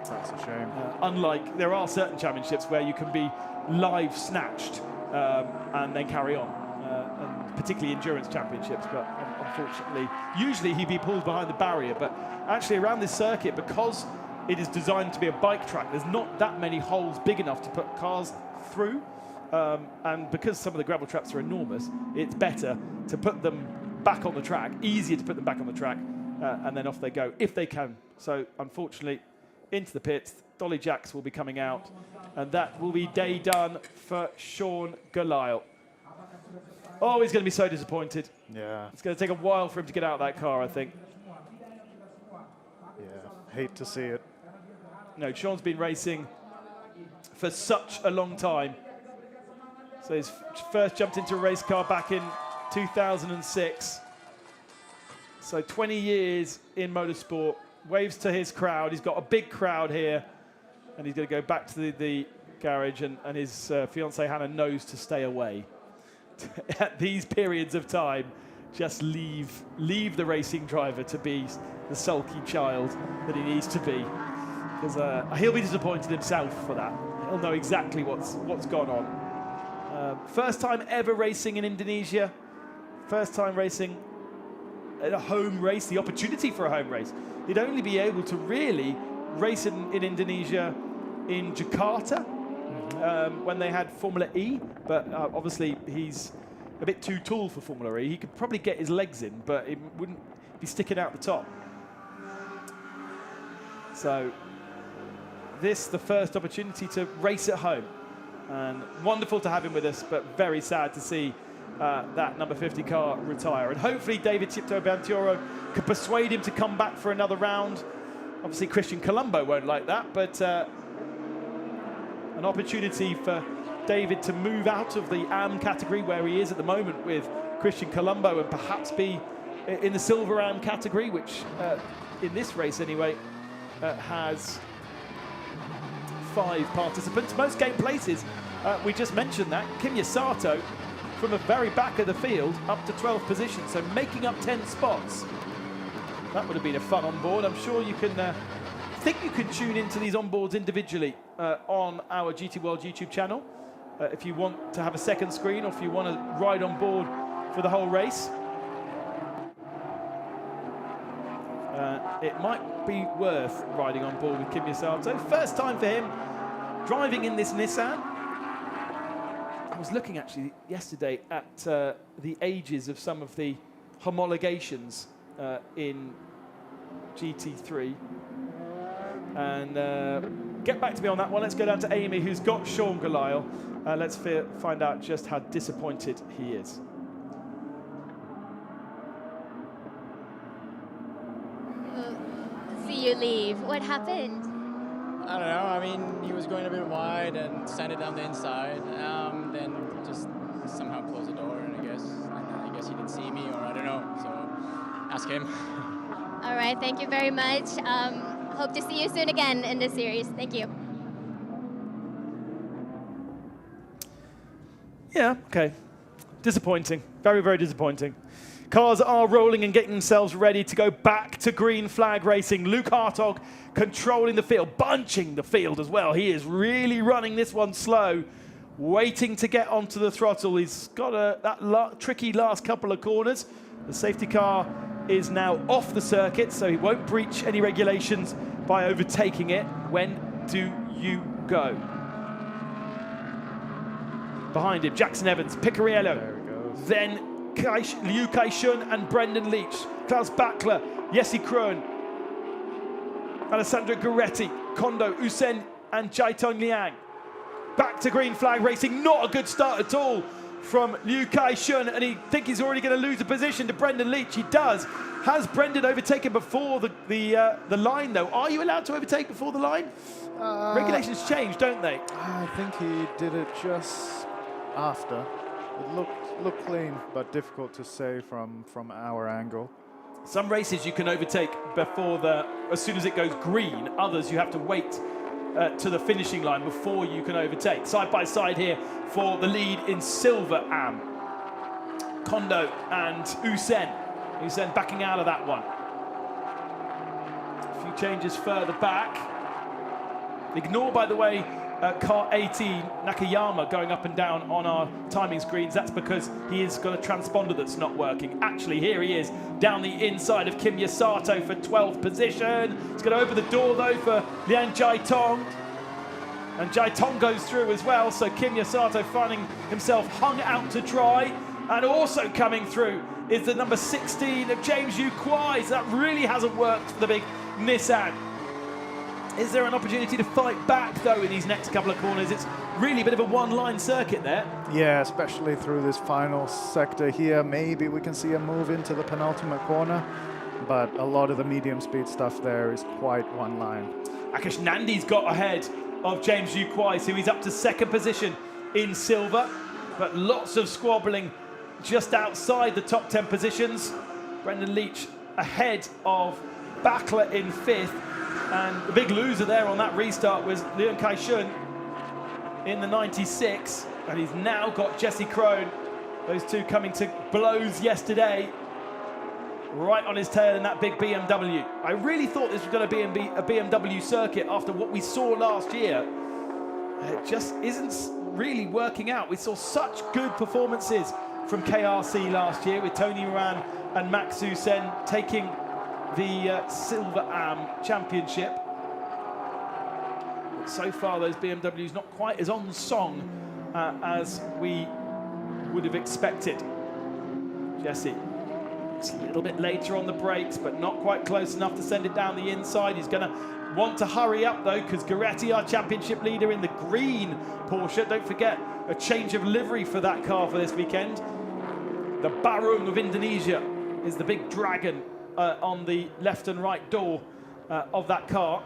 [SPEAKER 5] That's a shame.
[SPEAKER 1] Unlike, there are certain championships where you can be live snatched and then carry on, and particularly endurance championships, but unfortunately, usually he'd be pulled behind the barrier, but actually around this circuit, because it is designed to be a bike track, there's not that many holes big enough to put cars through, and because some of the gravel traps are enormous, it's better to put them back on the track, easier to put them back on the track, and then off they go, if they can. So, unfortunately, into the pits, Dolly Jacks will be coming out, and that will be day done for Sean Goliath. Oh, he's going to be so disappointed.
[SPEAKER 5] Yeah.
[SPEAKER 1] It's going to take a while for him to get out of that car, I think.
[SPEAKER 5] Yeah, hate to see it.
[SPEAKER 1] No, Sean's been racing for such a long time. So he's first jumped into a race car back in 2006. So 20 years in motorsport. Waves to his crowd. He's got a big crowd here. And he's going to go back to the garage, and his fiancée Hannah knows to stay away. At these periods of time, just leave the racing driver to be the sulky child that he needs to be. Because he'll be disappointed himself for that. He'll know exactly what's gone on. First time ever racing in Indonesia. First time racing at a home race, the opportunity for a home race. He'd only be able to really race in Indonesia in Jakarta when they had Formula E, but obviously he's a bit too tall for Formula E. He could probably get his legs in, but it wouldn't be sticking out the top. So this, the first opportunity to race at home. And wonderful to have him with us, but very sad to see that number 50 car retire. And hopefully David Chipto Bantioro can persuade him to come back for another round. Obviously Christian Colombo won't like that, but an opportunity for David to move out of the AM category where he is at the moment with Christian Colombo, and perhaps be in the silver AM category, which in this race anyway has 5 participants. Most game places, we just mentioned that. Kim Yasato from the very back of the field up to 12th position, so making up 10 spots. That would have been a fun onboard. I'm sure you can think you can tune into these onboards individually on our GT World YouTube channel if you want to have a second screen, or if you want to ride on board for the whole race. it might be worth riding on board with Kimi Sato. First time for him driving in this Nissan. I was looking actually yesterday at the ages of some of the homologations in GT3. And get back to me on that one. Let's go down to Amy, who's got Sean Galisle. Let's find out just how disappointed he is.
[SPEAKER 2] See you leave. What happened?
[SPEAKER 4] I don't know. I mean, he was going a bit wide and sent it down the inside. Then just somehow closed the door, and I guess he didn't see me, or I don't know. So ask him.
[SPEAKER 2] All right. Thank you very much. Hope to see you soon again in this series. Thank you.
[SPEAKER 1] Yeah, okay. Disappointing. Very, very disappointing. Cars are rolling and getting themselves ready to go back to green flag racing. Luke Hartog controlling the field, bunching the field as well. He is really running this one slow, waiting to get onto the throttle. He's got that tricky last couple of corners. The safety car is now off the circuit, so he won't breach any regulations by overtaking it. When do you go? Behind him, Jackson Evans, Picariello, then Liu Kai-shun and Brendan Leach, Klaus Bachler, Jesse Krohn, Alessandro Gueretti, Kondo, Usen and Jaitong Liang. Back to green flag racing, not a good start at all from Liu Kai-shun, and he thinks he's already going to lose a position to Brendan Leach. He does. Has Brendan overtaken before the line though? Are you allowed to overtake before the line? Regulations change, don't they?
[SPEAKER 5] I think he did it just after. It looked clean, but difficult to say from our angle.
[SPEAKER 1] Some races you can overtake before as soon as it goes green. Others you have to wait to the finishing line before you can overtake. Side by side here for the lead in Silver Am. Kondo and Usen. Usen backing out of that one. A few changes further back. Ignore, by the way, car 18, Nakayama, going up and down on our timing screens. That's because he has got a transponder that's not working. Actually, here he is down the inside of Kim Yasato for 12th position. He's going to open the door, though, for Liang Jiatong. And Jiatong goes through as well, so Kim Yasato finding himself hung out to dry. And also coming through is the number 16 of James Yu Kwai. So that really hasn't worked for the big Nissan. Is there an opportunity to fight back, though, in these next couple of corners? It's really a bit of a one-line circuit there.
[SPEAKER 5] Yeah, especially through this final sector here. Maybe we can see a move into the penultimate corner, but a lot of the medium-speed stuff there is quite one line.
[SPEAKER 1] Akash Nandi's got ahead of James Yu Kwai, so he's up to second position in silver, but lots of squabbling just outside the top 10 positions. Brendan Leach ahead of Bachler in fifth. And the big loser there on that restart was Liu Kai-shun in the 96. And he's now got Jesse Krohn. Those two coming to blows yesterday. Right on his tail in that big BMW. I really thought this was going to be a BMW circuit after what we saw last year. It just isn't really working out. We saw such good performances from KRC last year with Tony Moran and Max Usen taking the Silver Am Championship. But so far, those BMWs not quite as on song as we would have expected. Jesse, it's a little bit later on the brakes, but not quite close enough to send it down the inside. He's going to want to hurry up, though, because Gueretti, our championship leader in the green Porsche, don't forget, a change of livery for that car for this weekend. The Barung of Indonesia is the big dragon on the left and right door of that car.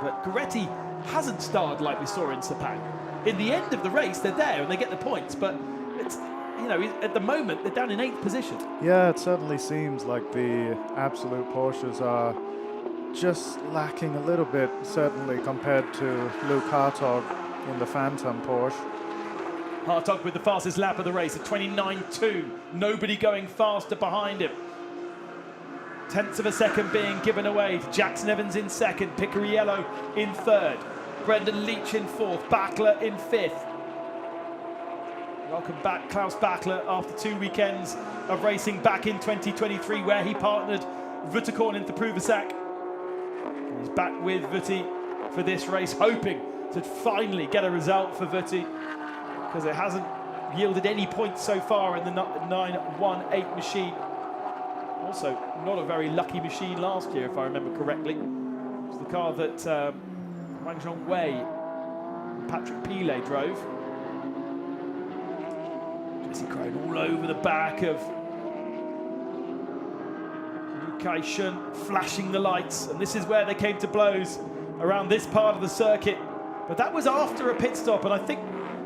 [SPEAKER 1] But Gueretti hasn't starred like we saw in Sepang. In the end of the race, they're there and they get the points, but it's, you know, at the moment, they're down in 8th position.
[SPEAKER 5] Yeah, it certainly seems like the absolute Porsches are just lacking a little bit, certainly compared to Luke Hartog in the Phantom Porsche.
[SPEAKER 1] Hartog with the fastest lap of the race at 29.2. Nobody going faster behind him. Tenths of a second being given away to Jackson Evans in second, Picariello in third, Brendan Leach in fourth, Bachler in fifth. Welcome back, Klaus Bachler, after 2 weekends of racing back in 2023, where he partnered Vutterkorn into Pruvasak. He's back with Vutti for this race, hoping to finally get a result for Vutti, because it hasn't yielded any points so far in the 918 machine. Also, not a very lucky machine last year, if I remember correctly. It was the car that Wang Zhongwei and Patrick Pilet drove. Jesse Crone all over the back of Liu Kai-shun, flashing the lights, and this is where they came to blows around this part of the circuit. But that was after a pit stop, and I think,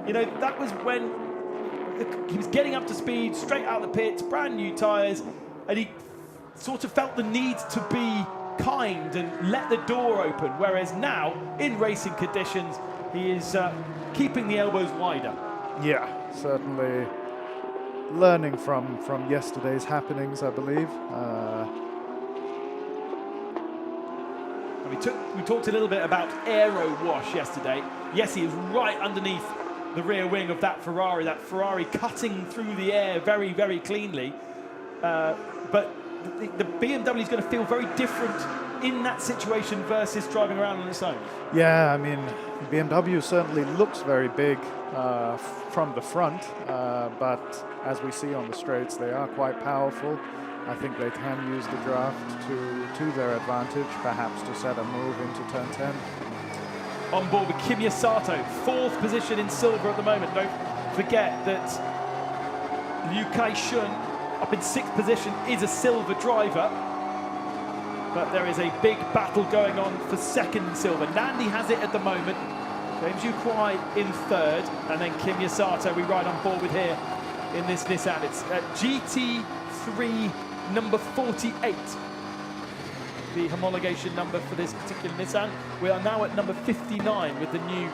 [SPEAKER 1] you know, that was when he was getting up to speed, straight out of the pits, brand new tyres, and he sort of felt the need to be kind and let the door open, whereas now, in racing conditions, he is keeping the elbows wider.
[SPEAKER 5] Yeah, certainly learning from yesterday's happenings, I believe.
[SPEAKER 1] We talked a little bit about aero wash yesterday. Yes, he is right underneath the rear wing of that Ferrari cutting through the air very, very cleanly. But the BMW is going to feel very different in that situation versus driving around on its own.
[SPEAKER 5] Yeah, I mean, BMW certainly looks very big from the front, but as we see on the straights, they are quite powerful. I think they can use the draft to their advantage, perhaps to set a move into turn 10.
[SPEAKER 1] On board with Kinya Sato, 4th position in silver at the moment. Don't forget that Liu Kai-shun, up in 6th position, is a silver driver. But there is a big battle going on for 2nd in silver. Nandi has it at the moment. James Yu Kwai in 3rd, and then Kinya Sato we ride on board with here in this Nissan. It's GT3 number 48. The homologation number for this particular Nissan. We are now at number 59 with the new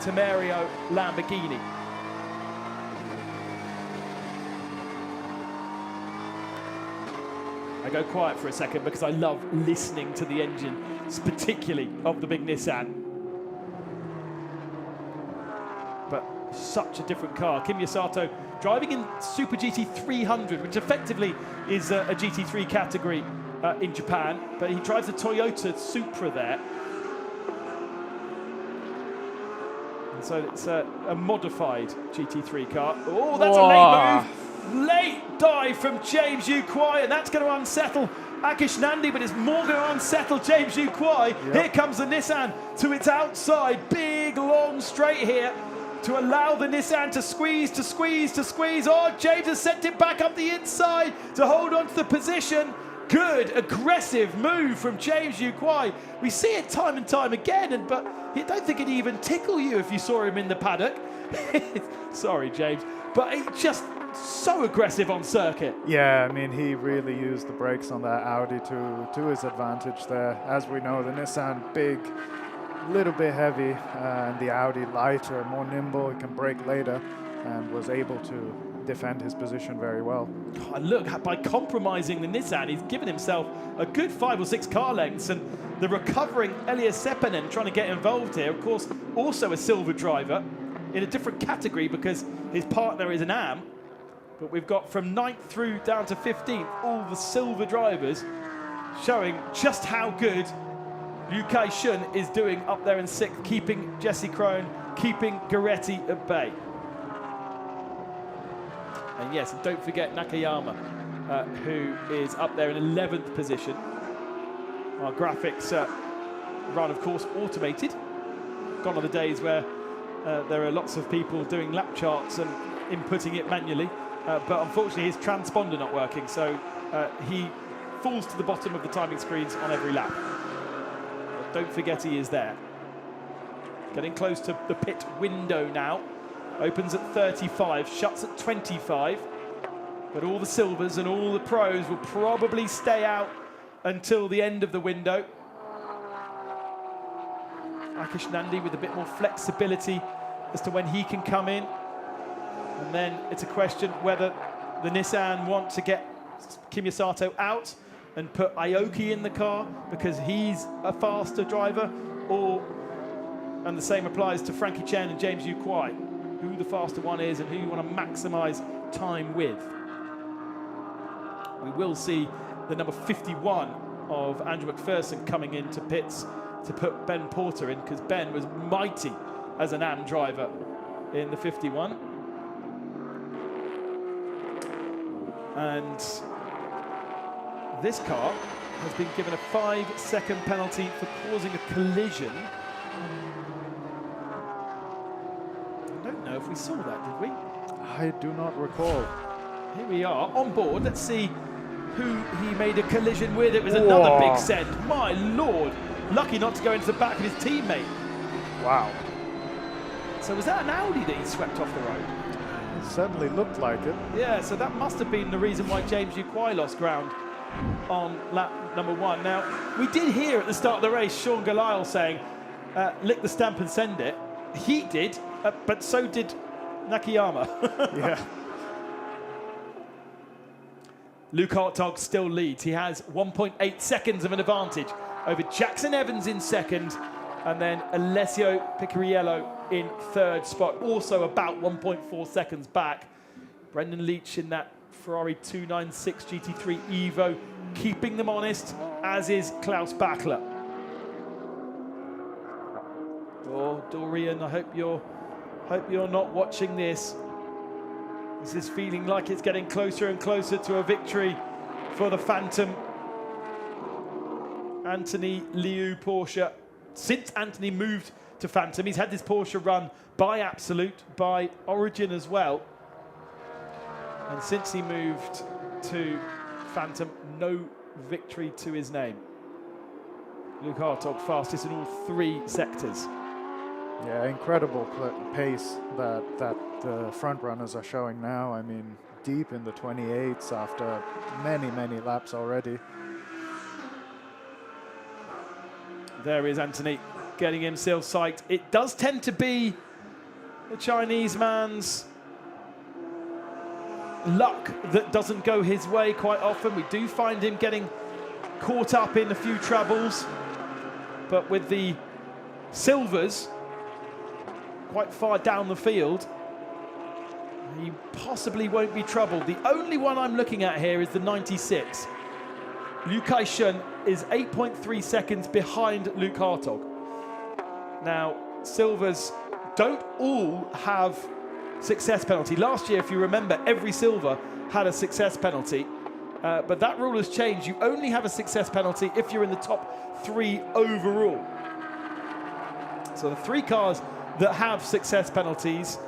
[SPEAKER 1] Temerio Lamborghini. I go quiet for a second because I love listening to the engine, particularly of the big Nissan. But such a different car. Kinya Sato driving in Super GT 300, which effectively is a GT3 category in Japan, but he drives a Toyota Supra there. And so it's a modified GT3 car. Oh, that's a late move. Late dive from James Yu Kwai, and that's going to unsettle Akish Nandi, but it's more going to unsettle James Yu Kwai. Yep. Here comes the Nissan to its outside. Big, long straight here to allow the Nissan to squeeze, to squeeze, to squeeze. Oh, James has sent it back up the inside to hold on to the position. Good, aggressive move from James Yu Kwai. We see it time and time again, but I don't think it'd even tickle you if you saw him in the paddock. Sorry, James, but it just so aggressive on circuit.
[SPEAKER 5] Yeah, I mean, he really used the brakes on that Audi to his advantage there. As we know, the Nissan big, little bit heavy, and the Audi lighter, more nimble. It can brake later, and was able to defend his position very well.
[SPEAKER 1] Oh, look, by compromising the Nissan, he's given himself a good 5 or 6 car lengths, and the recovering Elias Seppänen trying to get involved here, of course, also a silver driver in a different category because his partner is an AM. But we've got from 9th through down to 15th, all the silver drivers showing just how good Liu Kai-shun is doing up there in 6th, keeping Jesse Crone, keeping Goretti at bay. And yes, and don't forget Nakayama, who is up there in 11th position. Our graphics run, of course, automated. Gone are the days where there are lots of people doing lap charts and inputting it manually. But unfortunately, his transponder not working, so he falls to the bottom of the timing screens on every lap. But don't forget he is there. Getting close to the pit window now. Opens at 35, shuts at 25. But all the silvers and all the pros will probably stay out until the end of the window. Akish Nandi with a bit more flexibility as to when he can come in. And then it's a question whether the Nissan want to get Kinya Sato out and put Aoki in the car because he's a faster driver, and the same applies to Frankie Chen and James Yu Kwai. who the faster one is and who you want to maximise time with. We will see the number 51 of Andrew McPherson coming into pits to put Ben Porter in, because Ben was mighty as an AM driver in the 51. And this car has been given a 5-second penalty for causing a collision. I don't know if we saw that, did we?
[SPEAKER 5] I do not recall.
[SPEAKER 1] Here we are on board. Let's see who he made a collision with. It was another big send. My lord. Lucky not to go into the back of his teammate.
[SPEAKER 5] Wow.
[SPEAKER 1] So was that an Audi that he swept off the road?
[SPEAKER 5] It certainly looked like it.
[SPEAKER 1] Yeah, so that must have been the reason why James Uquai lost ground on lap number 1. Now, we did hear at the start of the race Sean Galisle saying, lick the stamp and send it. He did, but so did Nakayama.
[SPEAKER 5] Yeah.
[SPEAKER 1] Luke Hartog still leads. He has 1.8 seconds of an advantage over Jackson Evans in second, and then Alessio Picariello in third spot, also about 1.4 seconds back. Brendan Leach in that Ferrari 296 GT3 Evo, keeping them honest, as is Klaus Bachler. Oh, Dorian, I hope you're not watching this. This is feeling like it's getting closer and closer to a victory for the Phantom. Anthony Liu Porsche. Since Anthony moved to Phantom, he's had this Porsche run by Absolute, by Origin as well. And since he moved to Phantom, no victory to his name. Luke Hartog fastest in all 3 sectors.
[SPEAKER 5] Yeah, incredible pace that the front runners are showing now. I mean, deep in the 28s after many, many laps already.
[SPEAKER 1] There is Anthony getting himself psyched. It does tend to be the Chinese man's luck that doesn't go his way quite often. We do find him getting caught up in a few troubles, but with the silvers quite far down the field, he possibly won't be troubled. The only one I'm looking at here is the 96. Liu Kai-shun is 8.3 seconds behind Luke Hartog. Now, silvers don't all have success penalty. Last year, if you remember, every silver had a success penalty, but that rule has changed. You only have a success penalty if you're in the top 3 overall. So the 3 cars that have success penalties,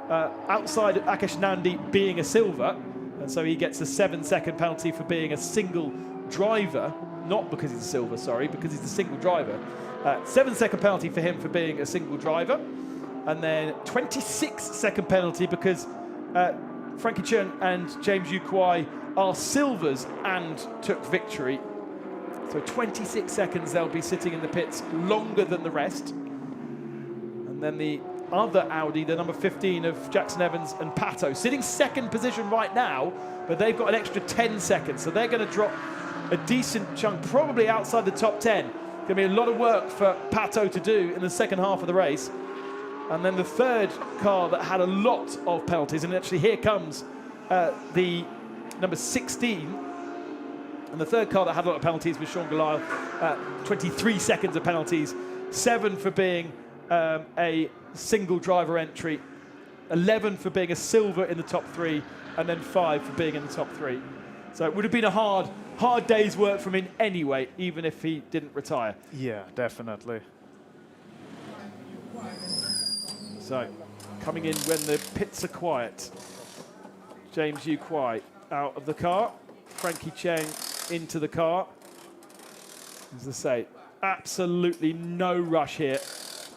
[SPEAKER 1] outside of Akash Nandi being a silver, and so he gets a 7-second penalty for being a single driver, not because he's a silver, sorry, because he's a single driver. 7-second penalty for him for being a single driver, and then 26-second penalty because Frankie Chen and James Uquai are silvers and took victory. So 26 seconds they'll be sitting in the pits longer than the rest. And then the other Audi, the number 15 of Jackson Evans and Pato, sitting second position right now, but they've got an extra 10 seconds. So they're going to drop a decent chunk, probably outside the top 10. Going to be a lot of work for Pato to do in the second half of the race. And then the third car that had a lot of penalties, and actually here comes the number 16. And the third car that had a lot of penalties was Sean Galisle, 23 seconds of penalties, 7 for being a single driver entry, 11 for being a silver in the top 3, and then 5 for being in the top 3. So it would have been a hard day's work from him anyway, even if he didn't retire.
[SPEAKER 5] Yeah, definitely.
[SPEAKER 1] So coming in when the pits are quiet, James Uquai out of the car, Frankie Cheng into the car. As I say, absolutely no rush here.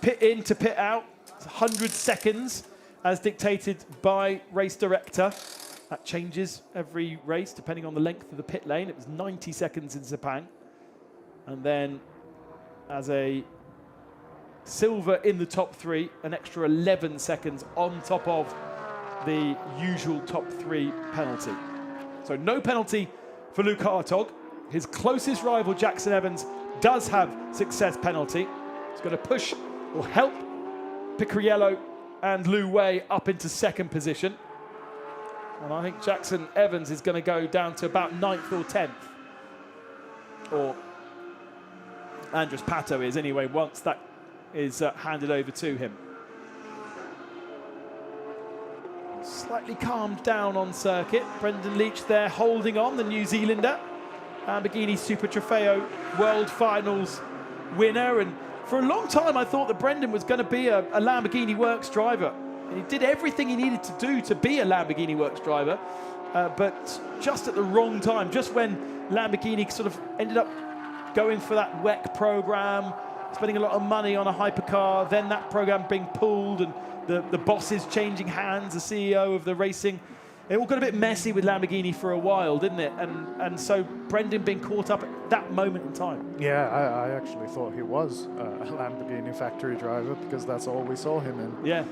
[SPEAKER 1] Pit in to pit out, 100 seconds as dictated by race director. That changes every race depending on the length of the pit lane. It was 90 seconds in Sepang. And then as a silver in the top 3, an extra 11 seconds on top of the usual top 3 penalty. So no penalty for Luke Hartog. His closest rival, Jackson Evans, does have success penalty. He's going to push or help Picariello and Lu Wei up into second position. And I think Jackson Evans is going to go down to about 9th or 10th. Or Andres Pato is anyway, once that is handed over to him. Slightly calmed down on circuit. Brendan Leach there holding on, the New Zealander. Lamborghini Super Trofeo World Finals winner. And for a long time I thought that Brendan was going to be a Lamborghini Works driver. He did everything he needed to do to be a Lamborghini Works driver, but just at the wrong time, just when Lamborghini sort of ended up going for that WEC program, spending a lot of money on a hypercar, then that program being pulled and the bosses changing hands, the CEO of the racing. It all got a bit messy with Lamborghini for a while, didn't it? And so Brendan being caught up at that moment in time.
[SPEAKER 5] Yeah, I actually thought he was a Lamborghini factory driver because that's all we saw him in.
[SPEAKER 1] Yeah.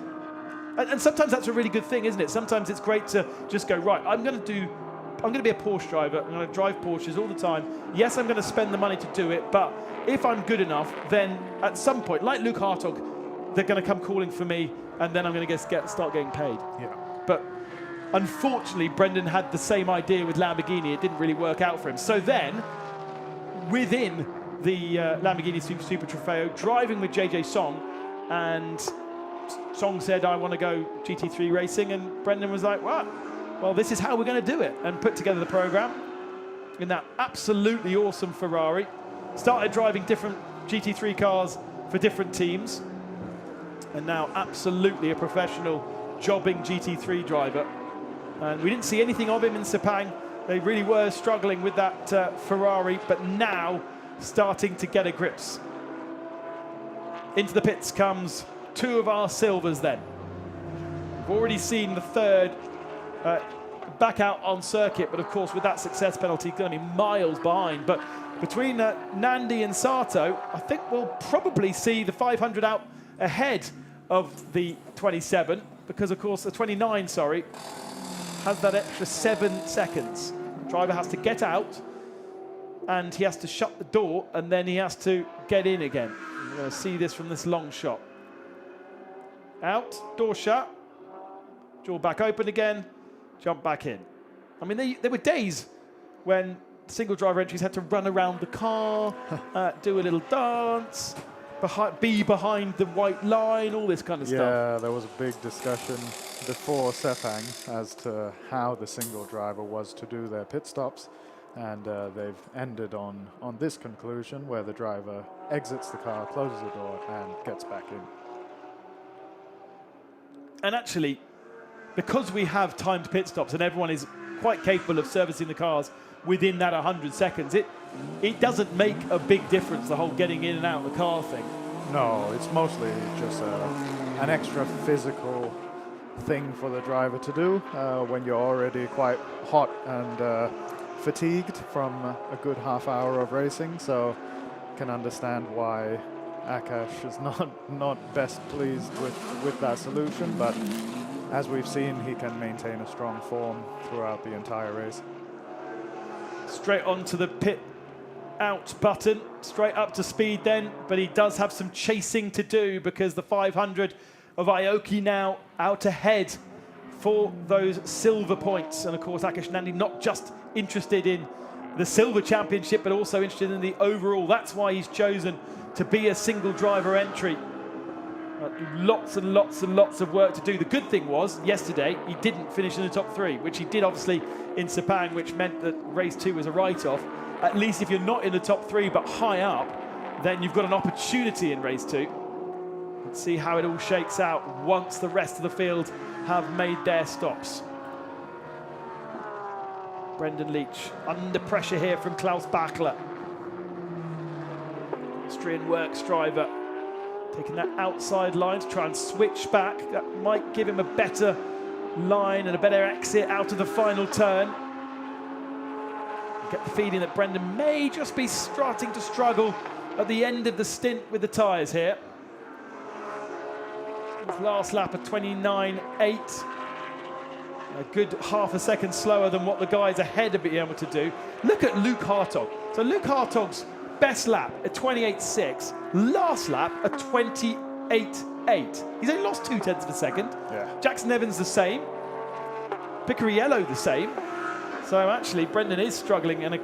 [SPEAKER 1] And sometimes that's a really good thing, isn't it? Sometimes it's great to just go, right, I'm going to be a Porsche driver. I'm going to drive Porsches all the time. Yes, I'm going to spend the money to do it, but if I'm good enough, then at some point, like Luke Hartog, they're going to come calling for me, and then I'm going to start getting paid.
[SPEAKER 5] Yeah.
[SPEAKER 1] But unfortunately, Brendan had the same idea with Lamborghini. It didn't really work out for him. So then, within the Lamborghini Super Trofeo, driving with JJ Song, and Song said, I want to go GT3 racing, and Brendan was like, what? Well, this is how we're going to do it, and put together the program in that absolutely awesome Ferrari. Started driving different GT3 cars for different teams, and now absolutely a professional jobbing GT3 driver. And we didn't see anything of him in Sepang. They really were struggling with that Ferrari, but now starting to get a grips. Into the pits comes two of our silvers then. We've already seen the third back out on circuit, but of course with that success penalty going to be miles behind. But between Nandi and Sato, I think we'll probably see the 500 out ahead of the 27, because of course the 29, sorry, has that extra 7 seconds. Driver has to get out, and he has to shut the door, and then he has to get in again. You're going to see this from this long shot. Out, door shut, door back open again, jump back in. I mean, there were days when single driver entries had to run around the car, do a little dance, be behind the white line, all this kind of stuff.
[SPEAKER 5] Yeah, there was a big discussion before Sepang as to how the single driver was to do their pit stops, and they've ended on this conclusion where the driver exits the car, closes the door, and gets back in.
[SPEAKER 1] And actually, because we have timed pit stops and everyone is quite capable of servicing the cars within that 100 seconds, it doesn't make a big difference, the whole getting in and out of the car thing.
[SPEAKER 5] No, it's mostly just an extra physical thing for the driver to do when you're already quite hot and fatigued from a good half hour of racing. So can understand why Akash is not best pleased with that solution, but as we've seen, he can maintain a strong form throughout the entire race.
[SPEAKER 1] Straight onto the pit out button, straight up to speed then, but he does have some chasing to do because the 500 of Aoki now out ahead for those silver points. And of course, Akash Nandi not just interested in the silver championship, but also interested in the overall. That's why he's chosen to be a single driver entry. Lots and lots and lots of work to do. The good thing was, yesterday, he didn't finish in the top 3, which he did obviously in Sepang, which meant that race 2 was a write-off. At least if you're not in the top 3, but high up, then you've got an opportunity in race 2. Let's see how it all shakes out once the rest of the field have made their stops. Brendan Leach under pressure here from Klaus Bachler. Austrian Works driver taking that outside line to try and switch back. That might give him a better line and a better exit out of the final turn. You get the feeling that Brendan may just be starting to struggle at the end of the stint with the tyres here. His last lap at 29.8. A good half a second slower than what the guys ahead have been able to do. Look at Luke Hartog. So Luke Hartog's best lap at 28.6. Last lap at 28.8. 1.8. He's only lost 0.2 of a second.
[SPEAKER 5] Yeah.
[SPEAKER 1] Jackson Evans the same. Picariello the same. So actually, Brendan is struggling in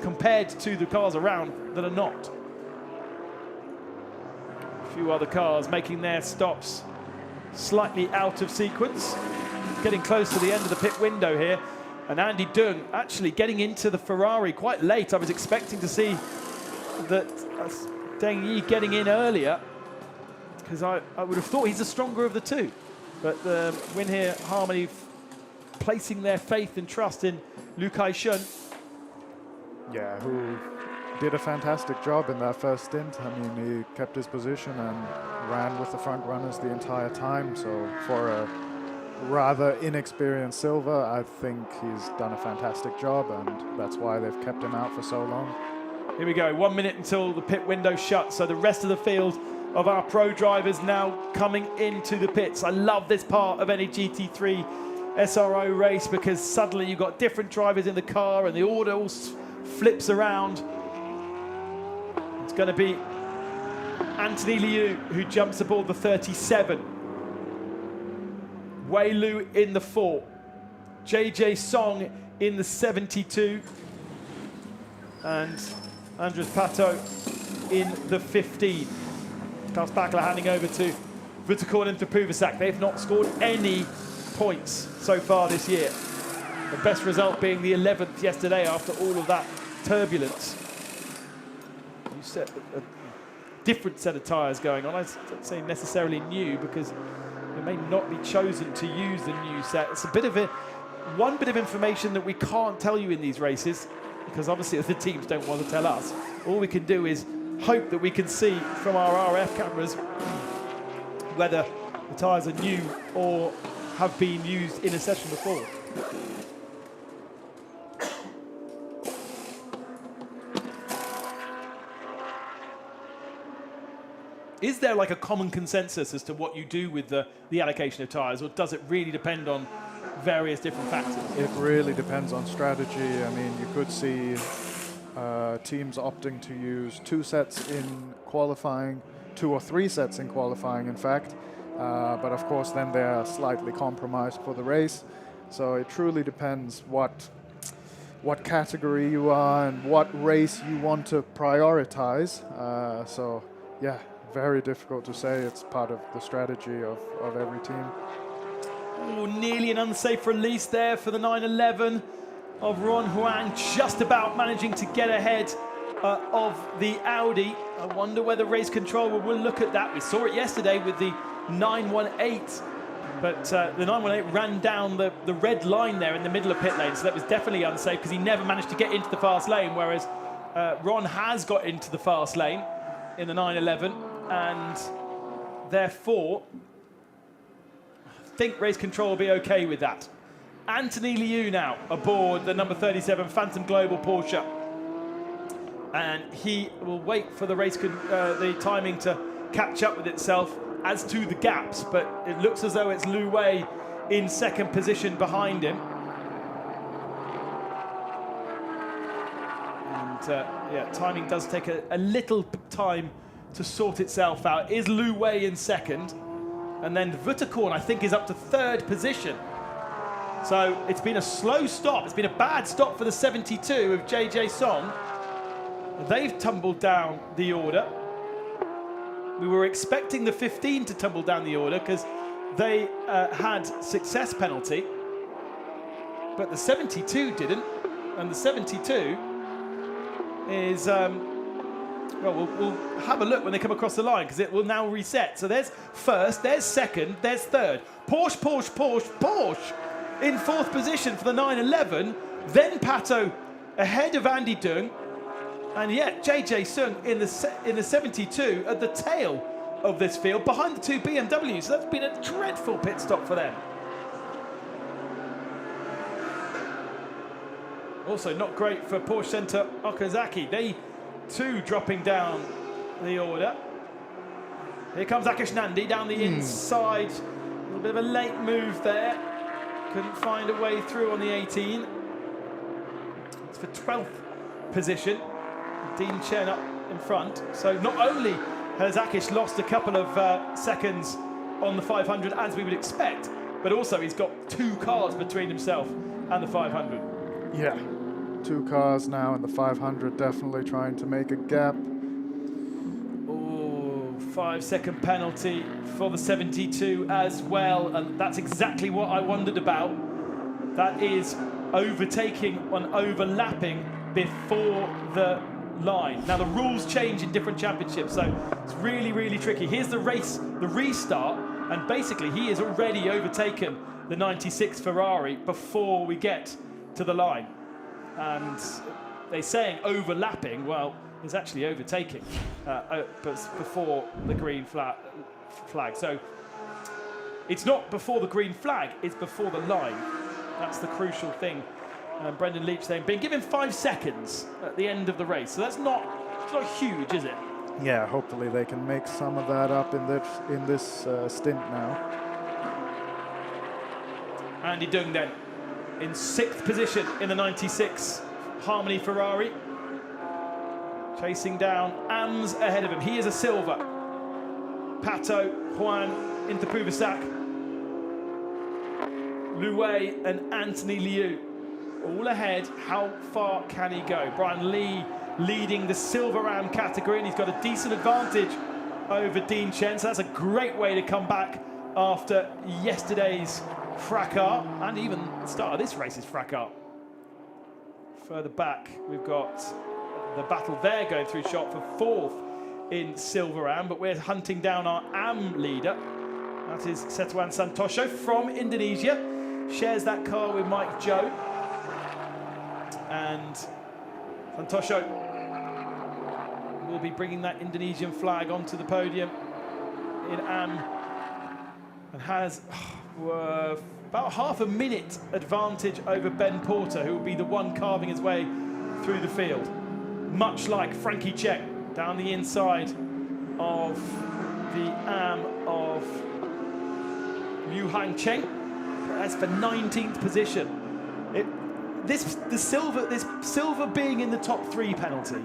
[SPEAKER 1] compared to the cars around that are not. A few other cars making their stops slightly out of sequence. Getting close to the end of the pit window here. And Andy Dung actually getting into the Ferrari quite late. I was expecting to see that Deng Yi getting in earlier, because I would have thought he's the stronger of the two. But the win here, Harmony placing their faith and trust in Liu Kai-shun.
[SPEAKER 5] Yeah, who did a fantastic job in that first stint. I mean, he kept his position and ran with the front runners the entire time. So for a rather inexperienced Silver, I think he's done a fantastic job, and that's why they've kept him out for so long.
[SPEAKER 1] Here we go, 1 minute until the pit window shuts. So the rest of the field of our pro drivers now coming into the pits. I love this part of any GT3 SRO race, because suddenly you've got different drivers in the car and the order all flips around. It's going to be Anthony Liu who jumps aboard the 37. Wei Lu in the 4. JJ Song in the 72. And Andres Pato in the 15. Klaus Bachler handing over to Vutakorn and Tupuvasak. They've not scored any points so far this year. The best result being the 11th yesterday after all of that turbulence. You set a different set of tyres going on. I don't say necessarily new, because they may not be chosen to use the new set. It's a bit of one bit of information that we can't tell you in these races, because obviously the teams don't want to tell us. All we can do is hope that we can see from our RF cameras whether the tyres are new or have been used in a session before. Is there like a common consensus as to what you do with the allocation of tyres, or does it really depend on various different factors?
[SPEAKER 5] It really depends on strategy. I mean, you could see teams opting to use 2 sets in qualifying, 2 or 3 sets in qualifying, in fact. But of course, then they are slightly compromised for the race. So it truly depends what category you are and what race you want to prioritize. So yeah, very difficult to say. It's part of the strategy of every team.
[SPEAKER 1] Oh, nearly an unsafe release there for the 911 of Ron Huang, just about managing to get ahead of the Audi. I wonder whether race control will look at that. We saw it yesterday with the 918, but the 918 ran down the red line there in the middle of pit lane, so that was definitely unsafe because he never managed to get into the fast lane, whereas Ron has got into the fast lane in the 911, and therefore I think race control will be okay with that. Anthony Liu now aboard the number 37 Phantom Global Porsche, and he will wait for the the timing to catch up with itself as to the gaps, but it looks as though it's Lu Wei in second position behind him. And yeah, timing does take a little time to sort itself out. Is Lu Wei in second? And then Vutakorn, I think, is up to third position. So it's been a slow stop. It's been a bad stop for the 72 of JJ Song. They've tumbled down the order. We were expecting the 15 to tumble down the order because they had success penalty, but the 72 didn't, and the 72 is, well, we'll have a look when they come across the line because it will now reset. So there's first, there's second, there's third. Porsche, Porsche, Porsche, Porsche in fourth position for the 911, then Pato ahead of Andy Dung, and yet JJ Sung in the 72 at the tail of this field behind the 2 BMWs. So that's been a dreadful pit stop for them. Also not great for Porsche Center Okazaki. They too dropping down the order. Here comes Akish Nandi down the inside. A little bit of a late move there. Couldn't find a way through on the 18. It's for 12th position. Dean Chen up in front. So not only Herzakic lost a couple of seconds on the 500, as we would expect, but also he's got 2 cars between himself and the 500.
[SPEAKER 5] Yeah, 2 cars now in the 500, definitely trying to make a gap.
[SPEAKER 1] Oh, 5-second penalty for the 72 as well, and that's exactly what I wondered about. That is overtaking and overlapping before the line. Now the rules change in different championships, so it's really, really tricky. Here's the race, the restart, and basically he has already overtaken the 96 Ferrari before we get to the line. And they're saying overlapping, well, it's actually overtaking before the green flag. So it's not before the green flag, it's before the line. That's the crucial thing. Brendan Leach saying, being given 5 seconds at the end of the race. So that's not huge, is it?
[SPEAKER 5] Yeah, hopefully they can make some of that up in this stint now.
[SPEAKER 1] Andy Dung then in 6th position in the 96 Harmony Ferrari. Chasing down Ams ahead of him. He is a silver. Pato, Juan, Interpuvasak, Luay and Anthony Liu all ahead. How far can he go? Brian Lee leading the silver Ram category, and he's got a decent advantage over Dean Chen, so that's a great way to come back after yesterday's fracas, and even the start of this race's fracas. Further back, we've got the battle there going through shot for 4th in silver Am, but we're hunting down our Am leader. That is Setuan Santoso from Indonesia. Shares that car with Mike Joe. And Santoso will be bringing that Indonesian flag onto the podium in Am, and has about half a minute advantage over Ben Porter, who will be the one carving his way through the field. Much like Frankie Check down the inside of the Am of Liu Hang Cheng. That's for 19th position. This silver being in the top 3 penalty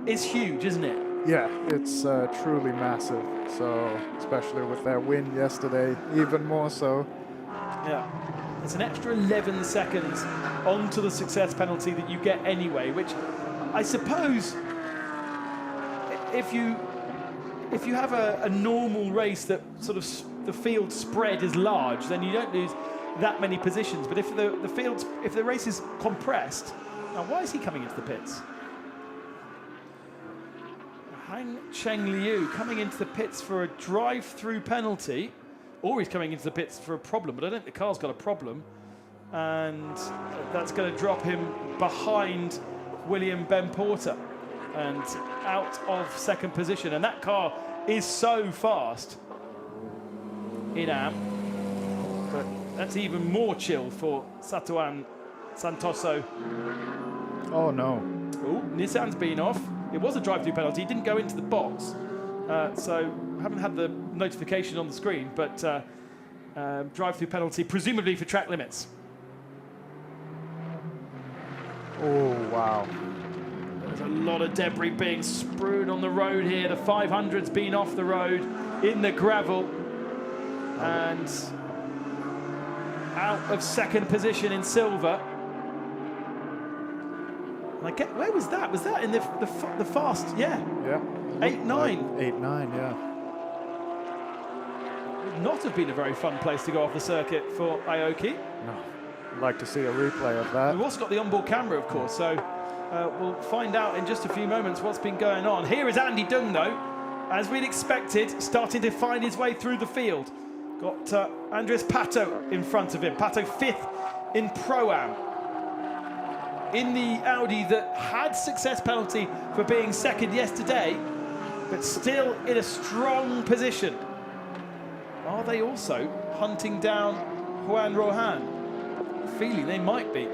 [SPEAKER 1] is huge, isn't it?
[SPEAKER 5] Yeah, it's truly massive. So, especially with their win yesterday, even more so.
[SPEAKER 1] Yeah, it's an extra 11 seconds onto the success penalty that you get anyway, which I suppose if you have a normal race that sort of the field spread is large, then you don't lose that many positions. But if the race is compressed, now why is he coming into the pits? Hang Cheng Liu coming into the pits for a drive-through penalty, or he's coming into the pits for a problem, but I don't think the car's got a problem, and that's going to drop him behind William Ben Porter and out of 2nd position. And that car is so fast in Am, but that's even more chill for Satuan Santoso.
[SPEAKER 5] Oh no.
[SPEAKER 1] Oh, Nissan's been off. It was a drive-through penalty. He didn't go into the box, so haven't had the notification on the screen, but drive-through penalty, presumably for track limits.
[SPEAKER 5] Oh, wow.
[SPEAKER 1] There's a lot of debris being strewn on the road here. The 500's been off the road in the gravel, and out of 2nd position in silver. Where was that? Was that in the fast? Yeah.
[SPEAKER 5] Yeah.
[SPEAKER 1] 8-9.
[SPEAKER 5] 8-9, yeah.
[SPEAKER 1] Would not have been a very fun place to go off the circuit for Aoki.
[SPEAKER 5] No. I'd like to see a replay of that.
[SPEAKER 1] We've also got the onboard camera, of course, so we'll find out in just a few moments what's been going on. Here is Andy Dung, though, as we'd expected, starting to find his way through the field. Got Andres Pato in front of him. Pato 5th in Pro-Am. In the Audi that had success penalty for being 2nd yesterday, but still in a strong position. Are they also hunting down Juan Rohan? Feeling they might be.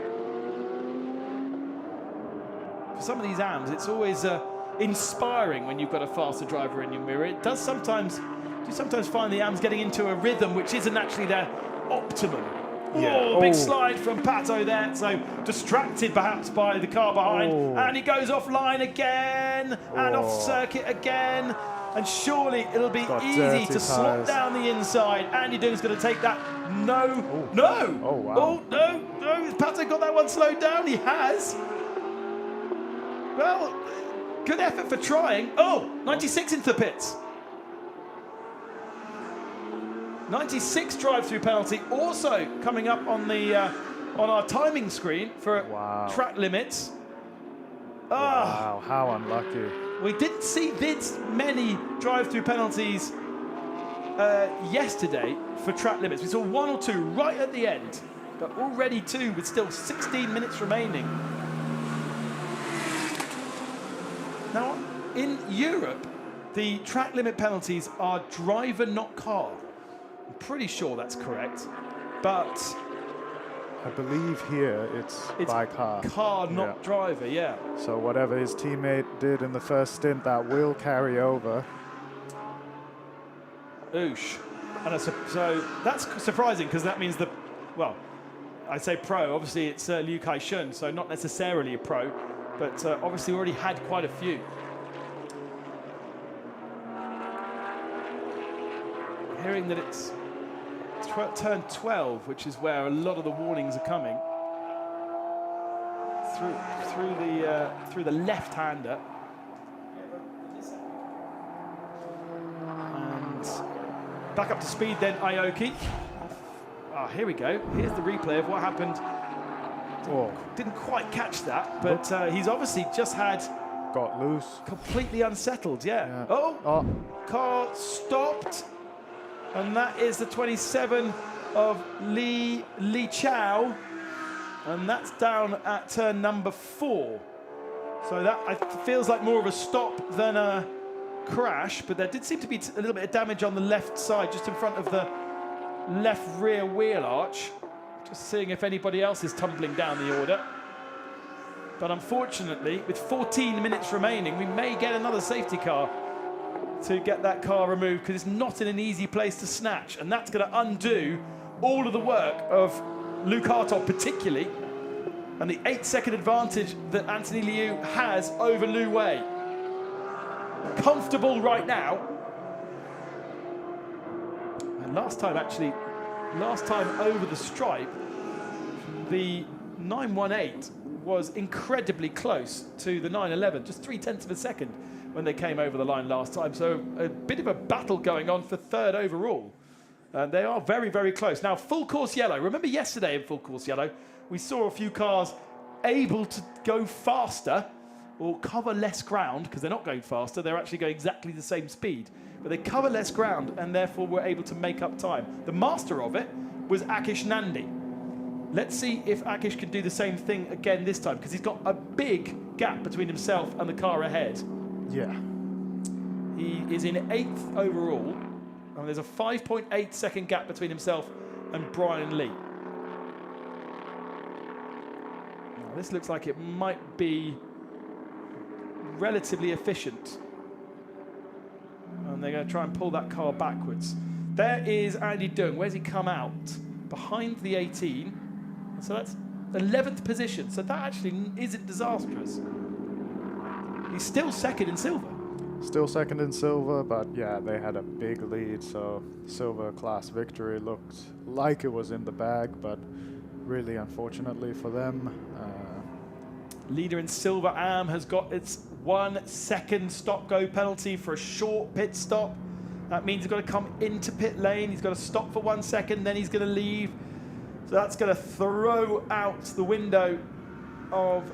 [SPEAKER 1] For some of these AMs, it's always inspiring when you've got a faster driver in your mirror. It does sometimes, you sometimes find the AMs getting into a rhythm which isn't actually their optimum.
[SPEAKER 5] Yeah.
[SPEAKER 1] Oh, big slide from Pato there, so distracted perhaps by the car behind, and he goes offline again, and off circuit again. And surely it'll be easy to slot down the inside. Andy Dung's going to take that. No. No.
[SPEAKER 5] Oh, wow.
[SPEAKER 1] Oh, no. No. Has Pato got that one slowed down? He has. Well, good effort for trying. Oh, 96 into the pits. 96 drive-through penalty. Also coming up on the on our timing screen for track limits.
[SPEAKER 5] Wow, how unlucky.
[SPEAKER 1] We didn't see this many drive-through penalties yesterday for track limits. We saw 1 or 2 right at the end, but already 2 with still 16 minutes remaining. Now, in Europe, the track limit penalties are driver, not car. I'm pretty sure that's correct, but
[SPEAKER 5] I believe here it's by car.
[SPEAKER 1] Car, not driver, yeah.
[SPEAKER 5] So whatever his teammate did in the first stint, that will carry over.
[SPEAKER 1] Oosh. And so that's surprising because that means well, I say pro, obviously it's Liu Kai-shun, so not necessarily a pro, but obviously already had quite a few. Hearing that it's turn 12, which is where a lot of the warnings are coming through the left-hander, and back up to speed then Aoki. Here we go. Here's the replay of what happened. Didn't quite catch that, but he's obviously just
[SPEAKER 5] got loose,
[SPEAKER 1] completely unsettled. Yeah. Car stopped. And that is the 27 of Li Chao. And that's down at turn number 4. So that feels like more of a stop than a crash, but there did seem to be a little bit of damage on the left side, just in front of the left rear wheel arch. Just seeing if anybody else is tumbling down the order. But unfortunately, with 14 minutes remaining, we may get another safety car to get that car removed, because it's not in an easy place to snatch, and that's going to undo all of the work of Luke Hartog particularly, and the 8-second advantage that Anthony Liu has over Lu Wei. Comfortable right now. And last time over the stripe, the 918 was incredibly close to the 911, just 0.3 of a second when they came over the line last time. So a bit of a battle going on for 3rd overall. And they are very, very close. Now, full course yellow. Remember yesterday in full course yellow, we saw a few cars able to go faster or cover less ground, because they're not going faster, they're actually going exactly the same speed. But they cover less ground and therefore were able to make up time. The master of it was Akish Nandi. Let's see if Akish can do the same thing again this time, because he's got a big gap between himself and the car ahead.
[SPEAKER 5] Yeah.
[SPEAKER 1] He is in 8th overall, and there's a 5.8 second gap between himself and Brian Lee. Now, this looks like it might be relatively efficient. And they're going to try and pull that car backwards. There is Andy Dung. Where's he come out? Behind the 18. So that's 11th position. So that actually isn't disastrous. He's still second in silver.
[SPEAKER 5] Still second in silver, but yeah, they had a big lead, so silver class victory looked like it was in the bag, but really unfortunately for them.
[SPEAKER 1] Leader in silver, Am, has got its 1 second stop-go penalty for a short pit stop. That means he's got to come into pit lane, he's got to stop for 1 second, then he's going to leave. So that's going to throw out the window of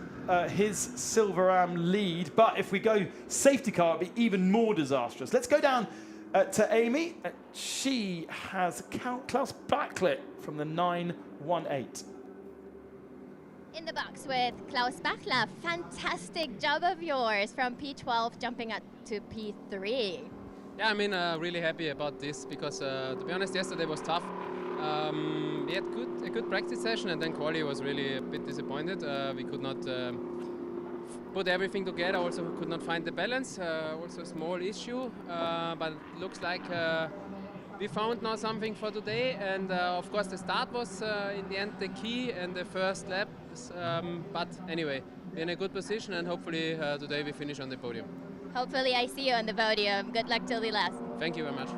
[SPEAKER 1] his Silver Am lead. But if we go safety car, it'd be even more disastrous. Let's go down to Amy. She has Klaus Backlit from the 918.
[SPEAKER 2] In the box with Klaus Bachler. Fantastic job of yours from P12 jumping up to P3.
[SPEAKER 10] Yeah, I mean, really happy about this because, to be honest, yesterday was tough. We had a good practice session, and then quali was really a bit disappointed. We could not put everything together, also could not find the balance, also a small issue, but it looks like we found now something for today, and of course the start was in the end the key and the first laps, but anyway, we're in a good position, and hopefully today we finish on the podium.
[SPEAKER 2] Hopefully I see you on the podium. Good luck till the last.
[SPEAKER 10] Thank you very much.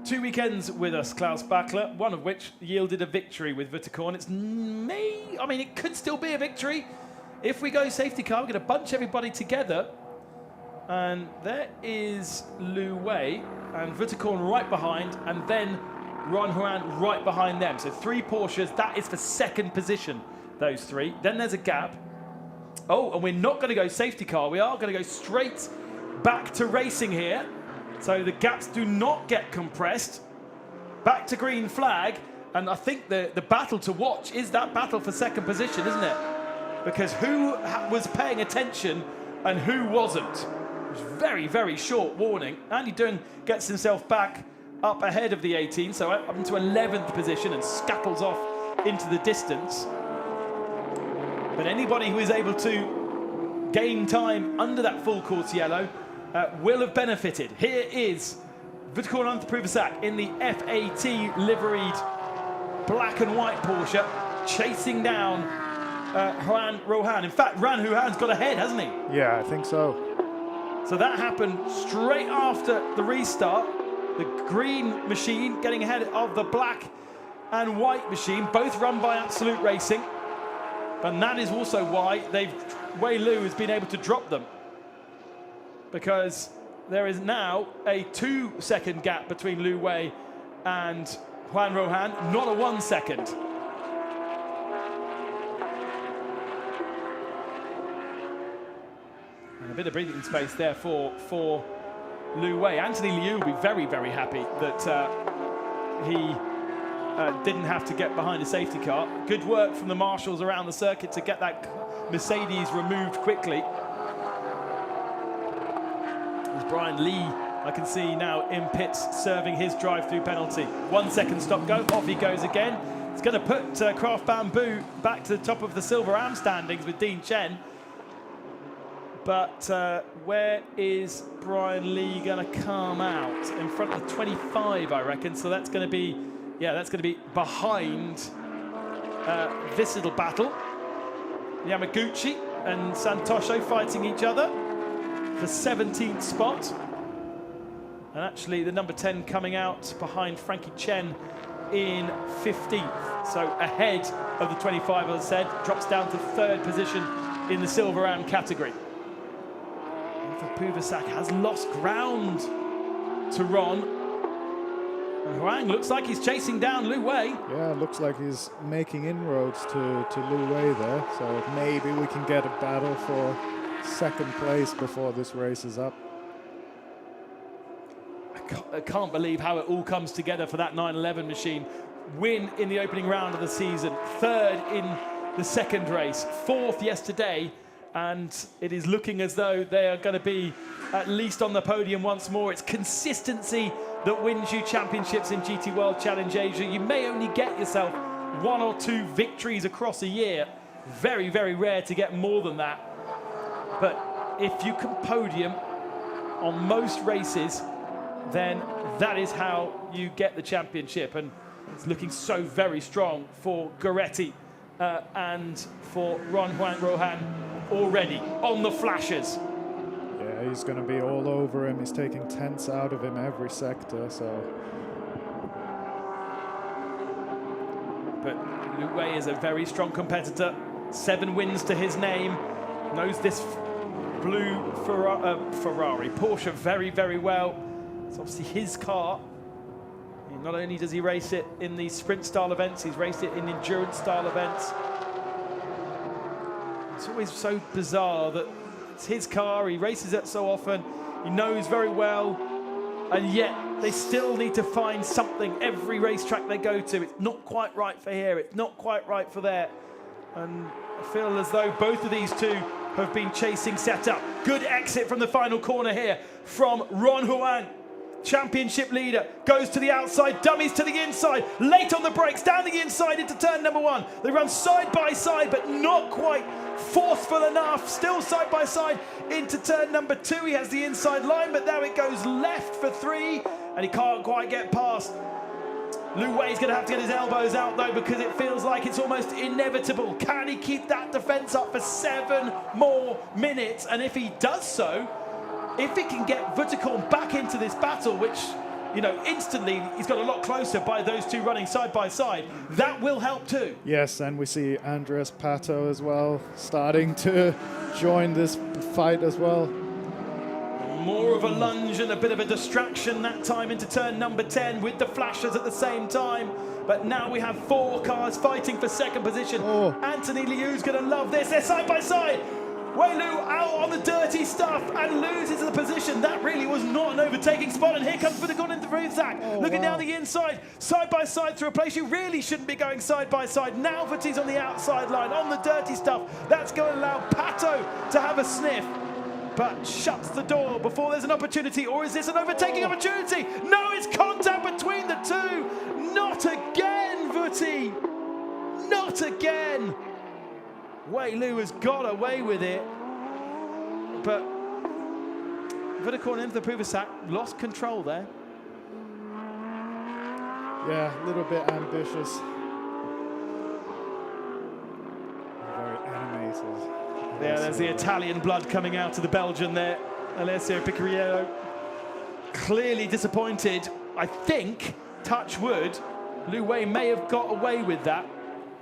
[SPEAKER 1] 2 weekends with us, Klaus Bachler, one of which yielded a victory with Vutakorn. It could still be a victory. If we go safety car, we're going to bunch everybody together. And there is Lu Wei and Vutakorn right behind, and then Ron Huan right behind them. So 3 Porsches, that is for second position, those 3. Then there's a gap. Oh, and we're not going to go safety car. We are going to go straight back to racing here. So the gaps do not get compressed. Back to green flag. And I think the battle to watch is that battle for second position, isn't it? Because who was paying attention and who wasn't? It was very, very short warning. Andy Dunn gets himself back up ahead of the 18, so up into 11th position and scuttles off into the distance. But anybody who is able to gain time under that full course yellow will have benefited. Here is Vutakorn Ante Pruvasak in the FAT liveried black and white Porsche, chasing down Juan Rohan. In fact, Ran Huan's got ahead, hasn't he?
[SPEAKER 5] Yeah, I think so.
[SPEAKER 1] So that happened straight after the restart. The green machine getting ahead of the black and white machine, both run by Absolute Racing. And that is also why Wei Lu has been able to drop them. Because there is now a 2-second gap between Lu Wei and Juan Rohan, not a 1 second. And a bit of breathing space there for Lu Wei. Anthony Liu will be very, very happy that he didn't have to get behind a safety car. Good work from the marshals around the circuit to get that Mercedes removed quickly. As Brian Lee, I can see now in pits serving his drive-through penalty. 1 second stop go, off he goes again. It's going to put Craft Bamboo back to the top of the Silver Am standings with Dean Chen. But where is Brian Lee going to come out? In front of the 25, I reckon. So that's going to be, that's going to be behind this little battle. Yamaguchi and Santosho fighting each other for 17th spot. And actually the number 10 coming out behind Frankie Chen in 15th. So ahead of the 25, as I said, drops down to 3rd position in the Silver Am category. Puvasak has lost ground to Ron. And Huang looks like he's chasing down Lu Wei.
[SPEAKER 5] Yeah, looks like he's making inroads to Lu Wei there. So maybe we can get a battle for second place before this race is up.
[SPEAKER 1] I can't believe how it all comes together for that 911 machine. Win in the opening round of the season, 3rd in the second race, 4th yesterday. And it is looking as though they are going to be at least on the podium once more. It's consistency that wins you championships in GT World Challenge Asia. You may only get yourself 1 or 2 victories across a year. Very, very rare to get more than that. But if you can podium on most races, then that is how you get the championship. And it's looking so very strong for Goretti and for Ron Juan Rohan. Already on the flashes.
[SPEAKER 5] Yeah, he's going to be all over him. He's taking tenths out of him every sector, so.
[SPEAKER 1] But Lu Wei is a very strong competitor. 7 wins to his name. Knows this blue Ferrari, Porsche very, very well. It's obviously his car. And not only does he race it in these sprint-style events, he's raced it in endurance-style events. It's always so bizarre that it's his car, he races it so often, he knows very well, and yet they still need to find something every racetrack they go to. It's not quite right for here, it's not quite right for there. And I feel as though both of these two have been chasing setup. Good exit from the final corner here from Ron Huang. Championship leader goes to the outside, dummies to the inside, late on the brakes, down the inside into turn number 1. They run side by side, but not quite forceful enough. Still side by side into turn number 2. He has the inside line, but now it goes left for 3, and he can't quite get past. Lu Wei's going to have to get his elbows out, though, because it feels like it's almost inevitable. Can he keep that defense up for 7 more minutes? And if he does so, if it can get Vutakorn back into this battle, which, you know, instantly he's got a lot closer by those two running side by side, that will help too.
[SPEAKER 5] Yes, and we see Andres Pato as well starting to join this fight as well.
[SPEAKER 1] More of a lunge and a bit of a distraction that time into turn number 10 with the flashers at the same time. But now we have 4 cars fighting for second position. Anthony Liu's going to love this. They're side by side. Wei Lu out on the dirty stuff and loses the position. That really was not an overtaking spot. And here comes Vutakorn into the Zach. Looking down the inside, side by side through a place you really shouldn't be going side by side. Now Vuti's on the outside line, on the dirty stuff. That's going to allow Pato to have a sniff, but shuts the door before there's an opportunity. Or is this an overtaking opportunity? No, it's contact between the two. Not again, Vuti. Not again. Wei Lu has got away with it, but Vutakorn into the Puvasak lost control there.
[SPEAKER 5] Yeah, a little bit ambitious. Very animated.
[SPEAKER 1] Yeah, there's the Italian blood coming out of the Belgian there. Alessio Picariello clearly disappointed. I think, touch wood, Lu Wei may have got away with that.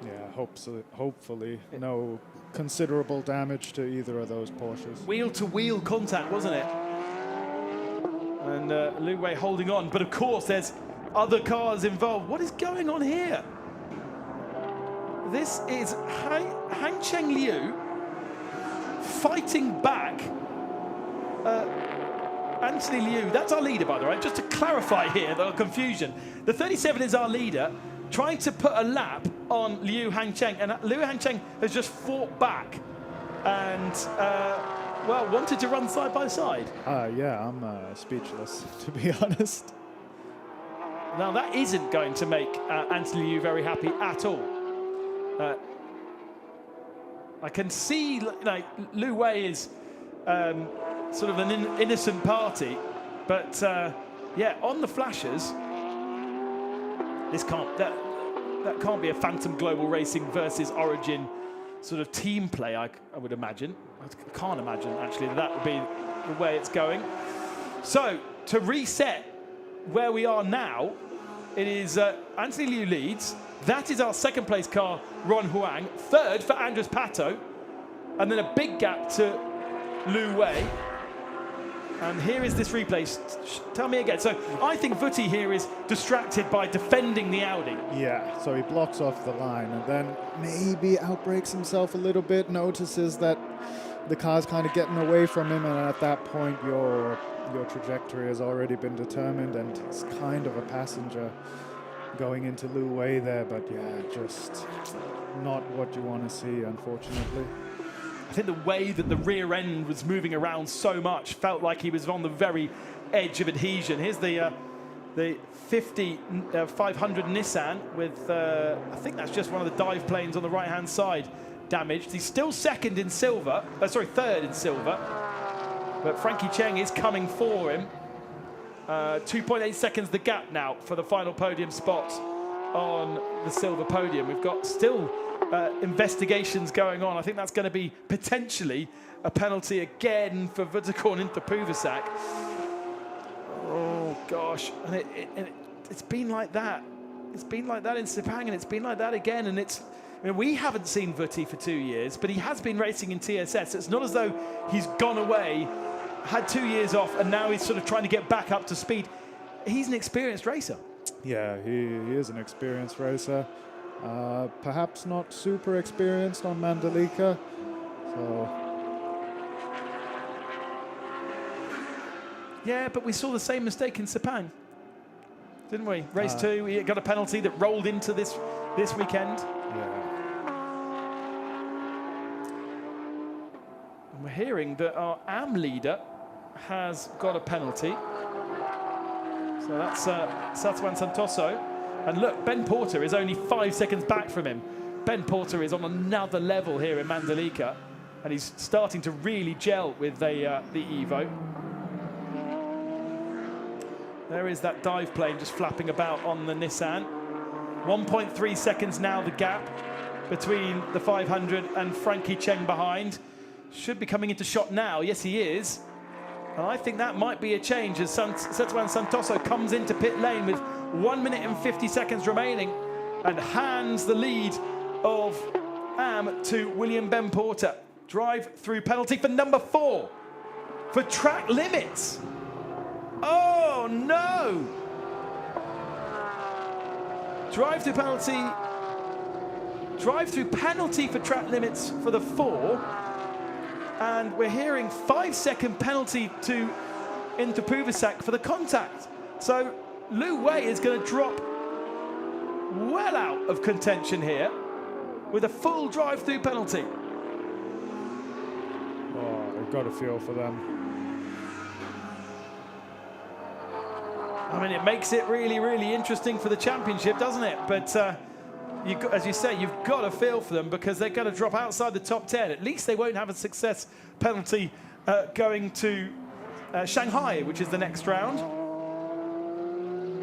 [SPEAKER 5] Yeah, hopefully no considerable damage to either of those Porsches.
[SPEAKER 1] Wheel-to-wheel contact, wasn't it? And Lu Wei holding on, but of course there's other cars involved. What is going on here? This is Hangcheng Liu fighting back Anthony Liu. That's our leader, by the way, just to clarify here, the confusion. The 37 is our leader, trying to put a lap on Liu Hangcheng, and Liu Hangcheng has just fought back and, well, wanted to run side by side.
[SPEAKER 5] Yeah, I'm speechless, to be honest.
[SPEAKER 1] Now, that isn't going to make Anthony Liu very happy at all. I can see, like, Lu Wei is sort of an innocent party, but yeah, on the flashers, this can't, that can't be a Phantom Global Racing versus Origin sort of team play, I would imagine. I can't imagine, actually, that would be the way it's going. So, to reset where we are now, it is Anthony Liu leads. That is our second place car, Ron Huang. Third for Andres Pato. And then a big gap to Lu Wei. And here is this replay. Tell me again. So I think Vuti here is distracted by defending the Audi.
[SPEAKER 5] Yeah, so he blocks off the line and then maybe outbrakes himself a little bit, notices that the car's kind of getting away from him, and at that point your trajectory has already been determined and it's kind of a passenger going into Lu Wei there, but yeah, just not what you want to see, unfortunately.
[SPEAKER 1] I think the way that the rear end was moving around so much felt like he was on the very edge of adhesion. Here's the 500 Nissan with, I think that's just one of the dive planes on the right-hand side damaged. He's still second in silver, third in silver, but Frankie Cheng is coming for him. 2.8 seconds the gap now for the final podium spot on the silver podium. We've got still investigations going on. I think that's going to be potentially a penalty again for Vutakorn into Puvasak. Oh gosh, and it's been like that. It's been like that in Sepang, and it's been like that again. And it's, I mean, we haven't seen Vuti for 2 years, but he has been racing in TSS. It's not as though he's gone away, had 2 years off, and now he's sort of trying to get back up to speed. He's an experienced racer.
[SPEAKER 5] Yeah, he is an experienced racer. Perhaps not super experienced on Mandalika. So.
[SPEAKER 1] Yeah, but we saw the same mistake in Sepang, didn't we? Race 2, he got a penalty that rolled into this weekend.
[SPEAKER 5] Yeah.
[SPEAKER 1] And we're hearing that our AM leader has got a penalty. So that's Satuan Santoso. And look, Ben Porter is only 5 seconds back from him. Ben Porter is on another level here in Mandalika, and he's starting to really gel with the Evo. There is that dive plane just flapping about on the Nissan. 1.3 seconds now the gap between the 500 and Frankie Cheng behind. Should be coming into shot now. Yes, he is. And I think that might be a change as Setuan Santoso comes into pit lane with 1 minute and 50 seconds remaining and hands the lead of AM to William Ben Porter. Drive-through penalty for number 4 for track limits. Oh no! Drive-through penalty for track limits for the 4. And we're hearing 5-second penalty to Interpuvisak for the contact. So Lu Wei is going to drop well out of contention here with a full drive-through penalty.
[SPEAKER 5] Oh, they've got a feel for them.
[SPEAKER 1] I mean, it makes it really, really interesting for the championship, doesn't it? But as you say, you've got to feel for them because they're going to drop outside the top 10. At least they won't have a success penalty going to Shanghai, which is the next round.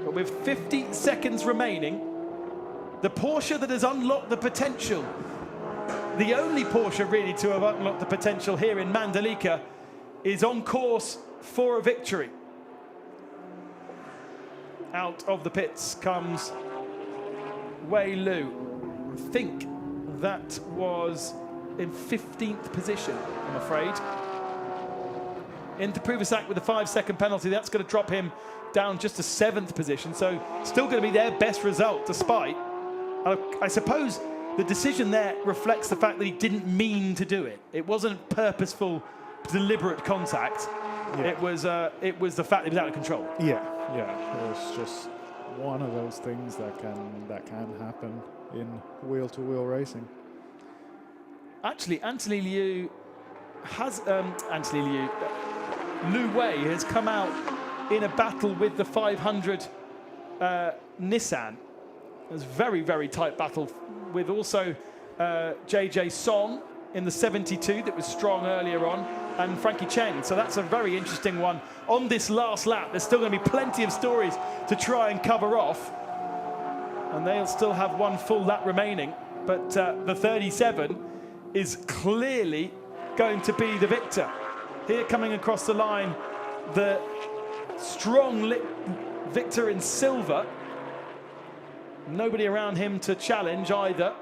[SPEAKER 1] But with 50 seconds remaining, the Porsche that has unlocked the potential, the only Porsche really to have unlocked the potential here in Mandalika, is on course for a victory. Out of the pits comes Wei Lu. I think that was in 15th position, I'm afraid. Into Puvasak with a 5-second penalty. That's going to drop him down just to 7th position. So still going to be their best result despite. I suppose the decision there reflects the fact that he didn't mean to do it. It wasn't purposeful, deliberate contact. Yeah. It was the fact that he was out of control.
[SPEAKER 5] Yeah. It was just one of those things that can happen in wheel-to-wheel racing.
[SPEAKER 1] Actually, Lu Wei has come out in a battle with the 500 Nissan. It was a very, very tight battle with also JJ Song in the 72 that was strong earlier on, and Frankie Cheng. So that's a very interesting one. On this last lap, there's still going to be plenty of stories to try and cover off. And they'll still have one full lap remaining. But the 37 is clearly going to be the victor. Here coming across the line, the strong victor in silver. Nobody around him to challenge either.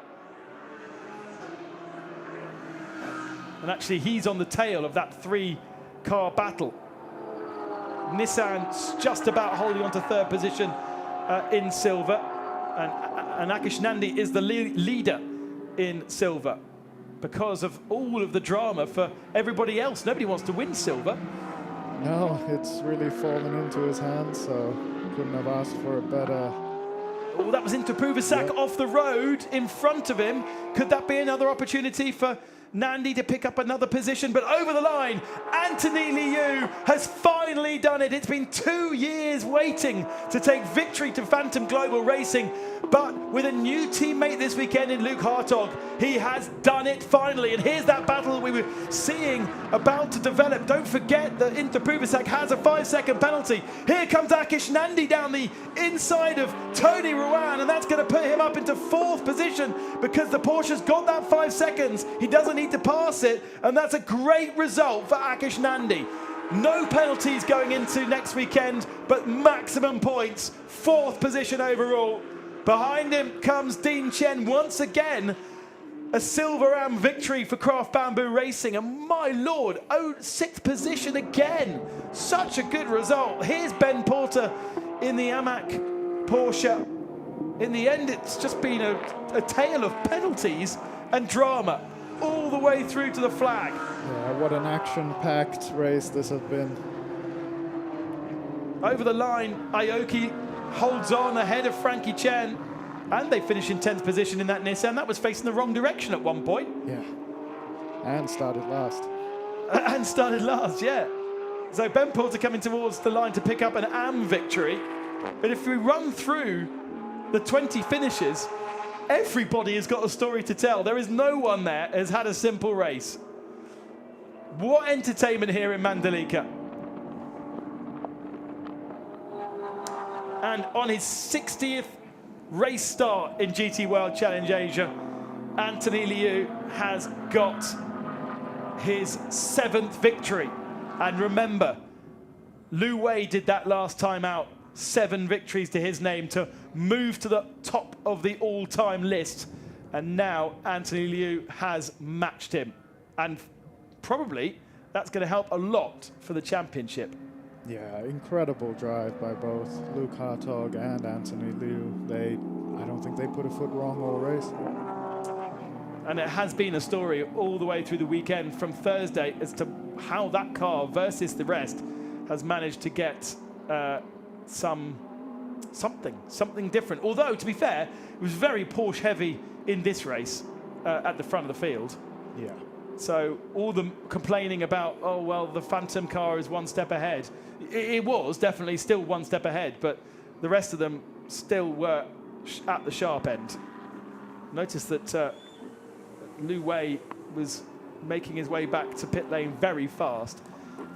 [SPEAKER 1] And actually, he's on the tail of that 3-car battle. Nissan's just about holding on to 3rd position in silver. And Akish Nandi is the leader in silver because of all of the drama for everybody else. Nobody wants to win silver.
[SPEAKER 5] No, it's really fallen into his hands, so couldn't have asked for a better.
[SPEAKER 1] Oh, that was into Puvasak off the road in front of him. Could that be another opportunity for Nandi to pick up another position? But over the line, Anthony Liu has finally done it. It's been 2 years waiting to take victory to Phantom Global Racing. But with a new teammate this weekend in Luke Hartog, he has done it finally. And here's that battle that we were seeing about to develop. Don't forget that Interpuvisak has a 5-second penalty. Here comes Akish Nandi down the inside of Tony Ruan, and that's going to put him up into 4th position because the Porsche's got that 5 seconds. He doesn't need to pass it, and that's a great result for Akish Nandi. No penalties going into next weekend, but maximum points. 4th position overall. Behind him comes Dean Chen once again. A silver AM victory for Craft Bamboo Racing. And my lord, 6th position again. Such a good result. Here's Ben Porter in the AMAC Porsche. In the end, it's just been a tale of penalties and drama all the way through to the flag.
[SPEAKER 5] Yeah, what an action-packed race this has been.
[SPEAKER 1] Over the line, Aoki holds on ahead of Frankie Chen, and they finish in 10th position in that Nissan. That was facing the wrong direction at one point.
[SPEAKER 5] Yeah, and started last.
[SPEAKER 1] And started last, yeah. So Ben Porter coming towards the line to pick up an AM victory. But if we run through the 20 finishes, everybody has got a story to tell. There is no one there has had a simple race. What entertainment here in Mandalika. And on his 60th race start in GT World Challenge Asia, Anthony Liu has got his 7th victory. And remember, Lu Wei did that last time out. 7 victories to his name to move to the top of the all-time list. And now Anthony Liu has matched him. And probably that's going to help a lot for the championship.
[SPEAKER 5] Yeah, incredible drive by both Luke Hartog and Anthony Liu. I don't think they put a foot wrong all race.
[SPEAKER 1] And it has been a story all the way through the weekend from Thursday as to how that car versus the rest has managed to get something different. Although, to be fair, it was very Porsche heavy in this race at the front of the field.
[SPEAKER 5] Yeah.
[SPEAKER 1] So all the complaining about, oh, well, the Phantom car is 1 step ahead. It was definitely still 1 step ahead, but the rest of them still were at the sharp end. Notice that Lu Wei was making his way back to pit lane very fast.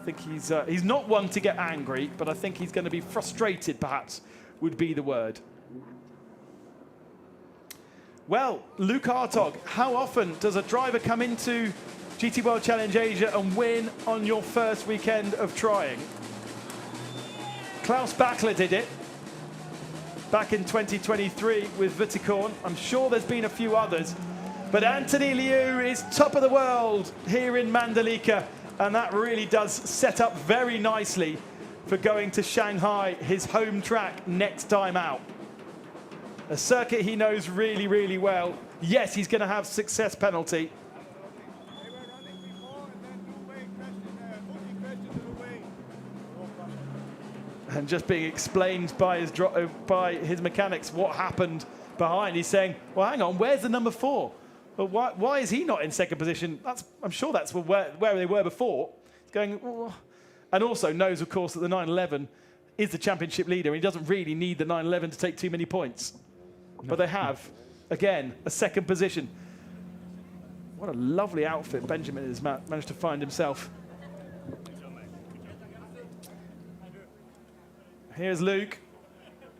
[SPEAKER 1] I think he's not one to get angry, but I think he's going to be frustrated, perhaps, would be the word. Well, Luke Hartog, how often does a driver come into GT World Challenge Asia and win on your first weekend of trying? Klaus Bachler did it back in 2023 with Viticorn. I'm sure there's been a few others. But Anthony Liu is top of the world here in Mandalika, and that really does set up very nicely for going to Shanghai, his home track, next time out. A circuit he knows really, really well. Yes, he's going to have success penalty. And just being explained by his mechanics what happened behind. He's saying, well, hang on, where's the number 4? Well, why is he not in second position? I'm sure that's where they were before. He's going, oh. And also knows, of course, that the 911 is the championship leader. And he doesn't really need the 911 to take too many points. No. But they have, again, a second position. What a lovely outfit Benjamin has managed to find himself. Here's Luke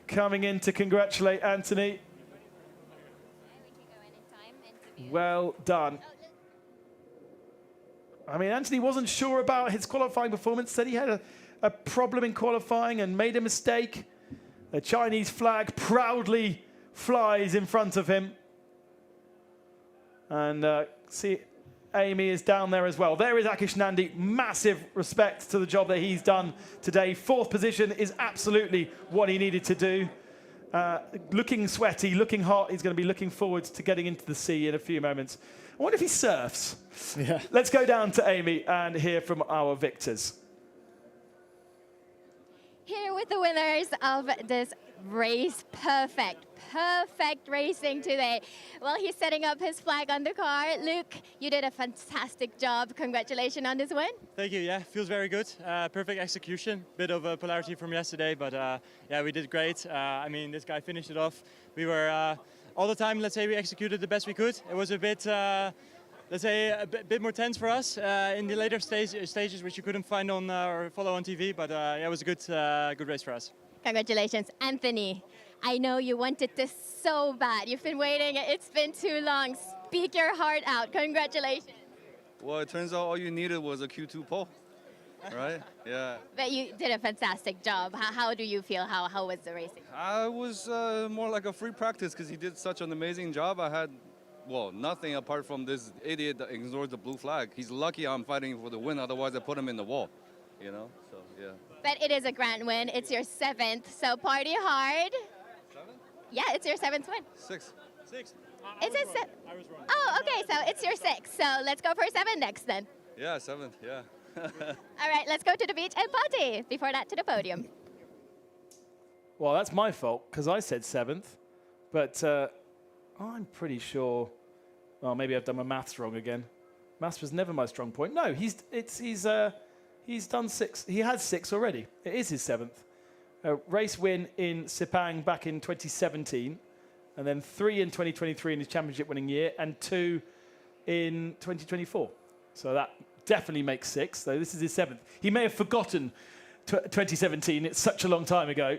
[SPEAKER 1] coming in to congratulate Anthony. Well done. I mean, Anthony wasn't sure about his qualifying performance, said he had a problem in qualifying and made a mistake. The Chinese flag proudly flies in front of him. And see, Amy is down there as well. There is Akish Nandi. Massive respect to the job that he's done today. 4th position is absolutely what he needed to do. Looking sweaty, looking hot. He's going to be looking forward to getting into the sea in a few moments. I wonder if he surfs.
[SPEAKER 5] Yeah.
[SPEAKER 1] Let's go down to Amy and hear from our victors.
[SPEAKER 2] Here with the winners of this race. Perfect racing today. Well, he's setting up his flag on the car. Luke, you did a fantastic job. Congratulations on this win.
[SPEAKER 3] Thank you. Yeah, feels very good. Perfect execution. Bit of a polarity from yesterday, but yeah, we did great. I mean, this guy finished it off. We were all the time, let's say, we executed the best we could. It was a bit, let's say, a bit more tense for us in the later stages, which you couldn't find on or follow on TV. But yeah, it was a good race for us.
[SPEAKER 2] Congratulations, Anthony. I know you wanted this so bad. You've been waiting. It's been too long. Speak your heart out. Congratulations.
[SPEAKER 11] Well, it turns out all you needed was a Q2 pole, right? Yeah.
[SPEAKER 2] But you did a fantastic job. How do you feel? How was the racing?
[SPEAKER 11] I was more like a free practice because he did such an amazing job. I had, well, nothing apart from this idiot that ignores the blue flag. He's lucky I'm fighting for the win. Otherwise, I put him in the wall, you know? So, yeah.
[SPEAKER 2] But it is a grand win. It's your 7th, so party hard.
[SPEAKER 11] 7?
[SPEAKER 2] Yeah, it's your 7th win.
[SPEAKER 11] 6.
[SPEAKER 3] 6.
[SPEAKER 2] I was wrong. Oh, okay, so it's your 6th. So let's go for 7 next then.
[SPEAKER 11] Yeah, 7th, yeah.
[SPEAKER 2] All right, let's go to the beach and party. Before that, to the podium.
[SPEAKER 1] Well, that's my fault, because I said 7th. But I'm pretty sure... Well, maybe I've done my maths wrong again. Maths was never my strong point. No, he's done 6. He has 6 already. It is his 7th. A race win in Sepang back in 2017, and then 3 in 2023 in his championship winning year, and 2 in 2024. So that definitely makes 6. So this is his 7th. He may have forgotten 2017. It's such a long time ago.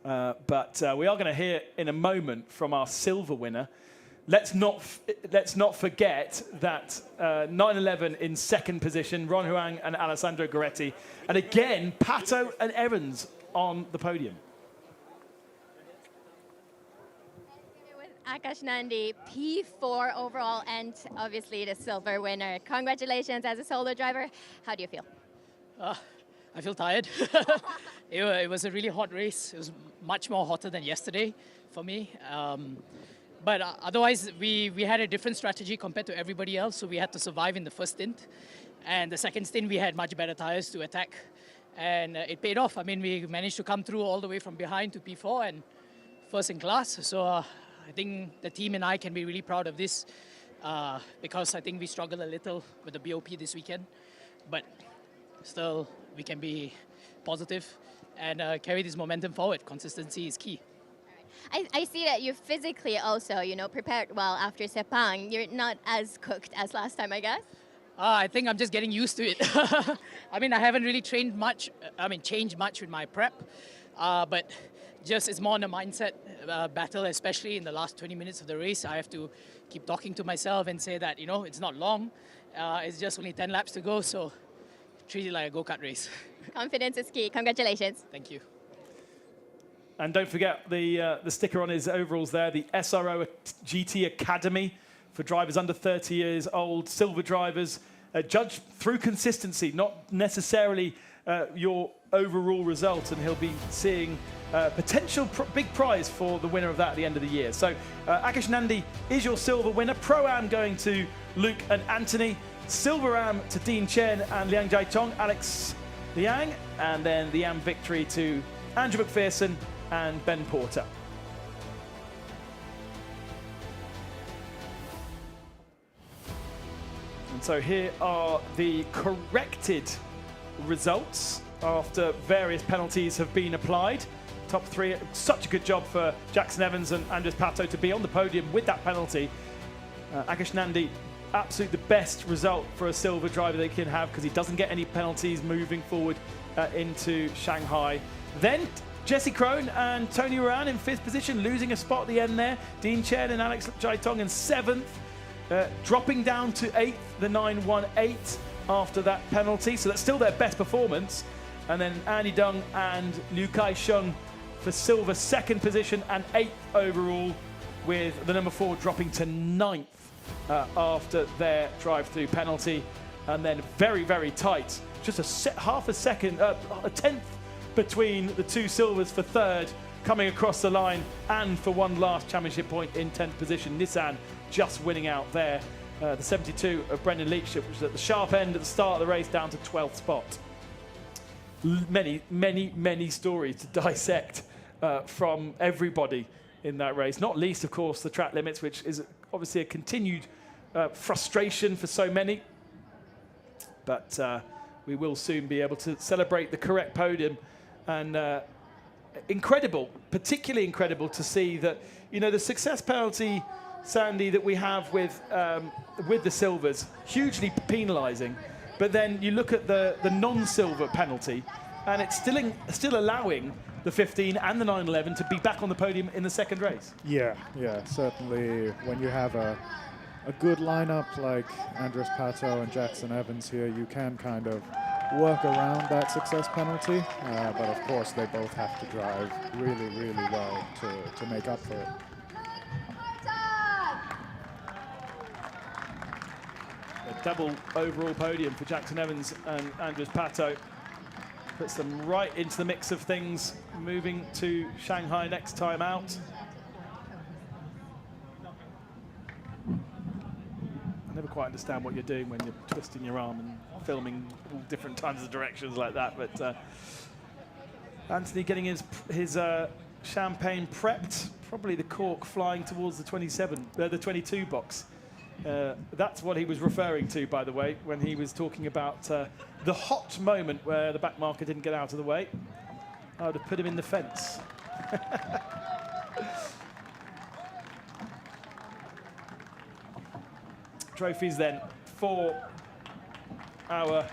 [SPEAKER 1] But we are going to hear in a moment from our silver winner, let's not forget that 911 in second position, Ron Huang and Alessandro Goretti. And again, Pato and Evans on the podium.
[SPEAKER 2] Akash Nandi, P4 overall, and obviously the silver winner. Congratulations as a solo driver. How do you feel?
[SPEAKER 12] I feel tired. It was a really hot race. It was much more hotter than yesterday for me. But otherwise, we had a different strategy compared to everybody else, so we had to survive in the first stint. And the second stint, we had much better tires to attack. And it paid off. I mean, we managed to come through all the way from behind to P4 and first in class. So I think the team and I can be really proud of this because I think we struggled a little with the BOP this weekend. But still, we can be positive and carry this momentum forward. Consistency is key.
[SPEAKER 2] I see that you physically also, prepared well after Sepang. You're not as cooked as last time, I guess.
[SPEAKER 12] I think I'm just getting used to it. I mean, I haven't really changed much with my prep, but just it's more on a mindset battle, especially in the last 20 minutes of the race. I have to keep talking to myself and say that, it's not long. It's just only 10 laps to go, so treat it like a go-kart race.
[SPEAKER 2] Confidence is key. Congratulations.
[SPEAKER 12] Thank you.
[SPEAKER 1] And don't forget the sticker on his overalls there, the SRO GT Academy for drivers under 30 years old, silver drivers, judged through consistency, not necessarily your overall result, and he'll be seeing potential big prize for the winner of that at the end of the year. So Akash Nandi is your silver winner. Pro-Am going to Luke and Anthony. Silver-Am to Dean Chen and Liang Jiatong, Alex Liang. And then the Am victory to Andrew McPherson and Ben Porter. And so here are the corrected results after various penalties have been applied. Top three, such a good job for Jackson Evans and Andres Pato to be on the podium with that penalty. Akash Nandi, absolutely the best result for a silver driver they can have because he doesn't get any penalties moving forward into Shanghai. Then Jesse Krohn and Tony Moran in 5th position, losing a spot at the end there. Dean Chen and Alex Jiatong in 7th, dropping down to 8th, the 918 after that penalty. So that's still their best performance. And then Andy Dung and Liu Kai Sheng for silver, 2nd position and 8th overall, with the number 4 dropping to 9th after their drive-through penalty. And then very, very tight, just half a second, a 10th between the two silvers for 3rd, coming across the line, and for one last championship point in 10th position. Nissan just winning out there. The 72 of Brendan Leach, which was at the sharp end at the start of the race, down to 12th spot. Many, many, many stories to dissect from everybody in that race. Not least, of course, the track limits, which is obviously a continued frustration for so many. But we will soon be able to celebrate the correct podium. And incredible, particularly incredible to see that, the success penalty, Sandy, that we have with the silvers, hugely penalising. But then you look at the non-silver penalty, and it's still allowing the 15 and the 911 to be back on the podium in the second race.
[SPEAKER 5] Yeah, certainly when you have a good lineup like Andres Pato and Jackson Evans here, you can kind of work around that success penalty, but of course they both have to drive really, really well to make up for it.
[SPEAKER 1] A double overall podium for Jackson Evans and Andres Pato puts them right into the mix of things, moving to Shanghai next time out. I never quite understand what you're doing when you're twisting your arm and filming all different kinds of directions like that, but Anthony getting his champagne prepped, probably the cork flying towards the 22 box. That's what he was referring to, by the way, when he was talking about the hot moment where the back marker didn't get out of the way. I would have put him in the fence. Trophies then for our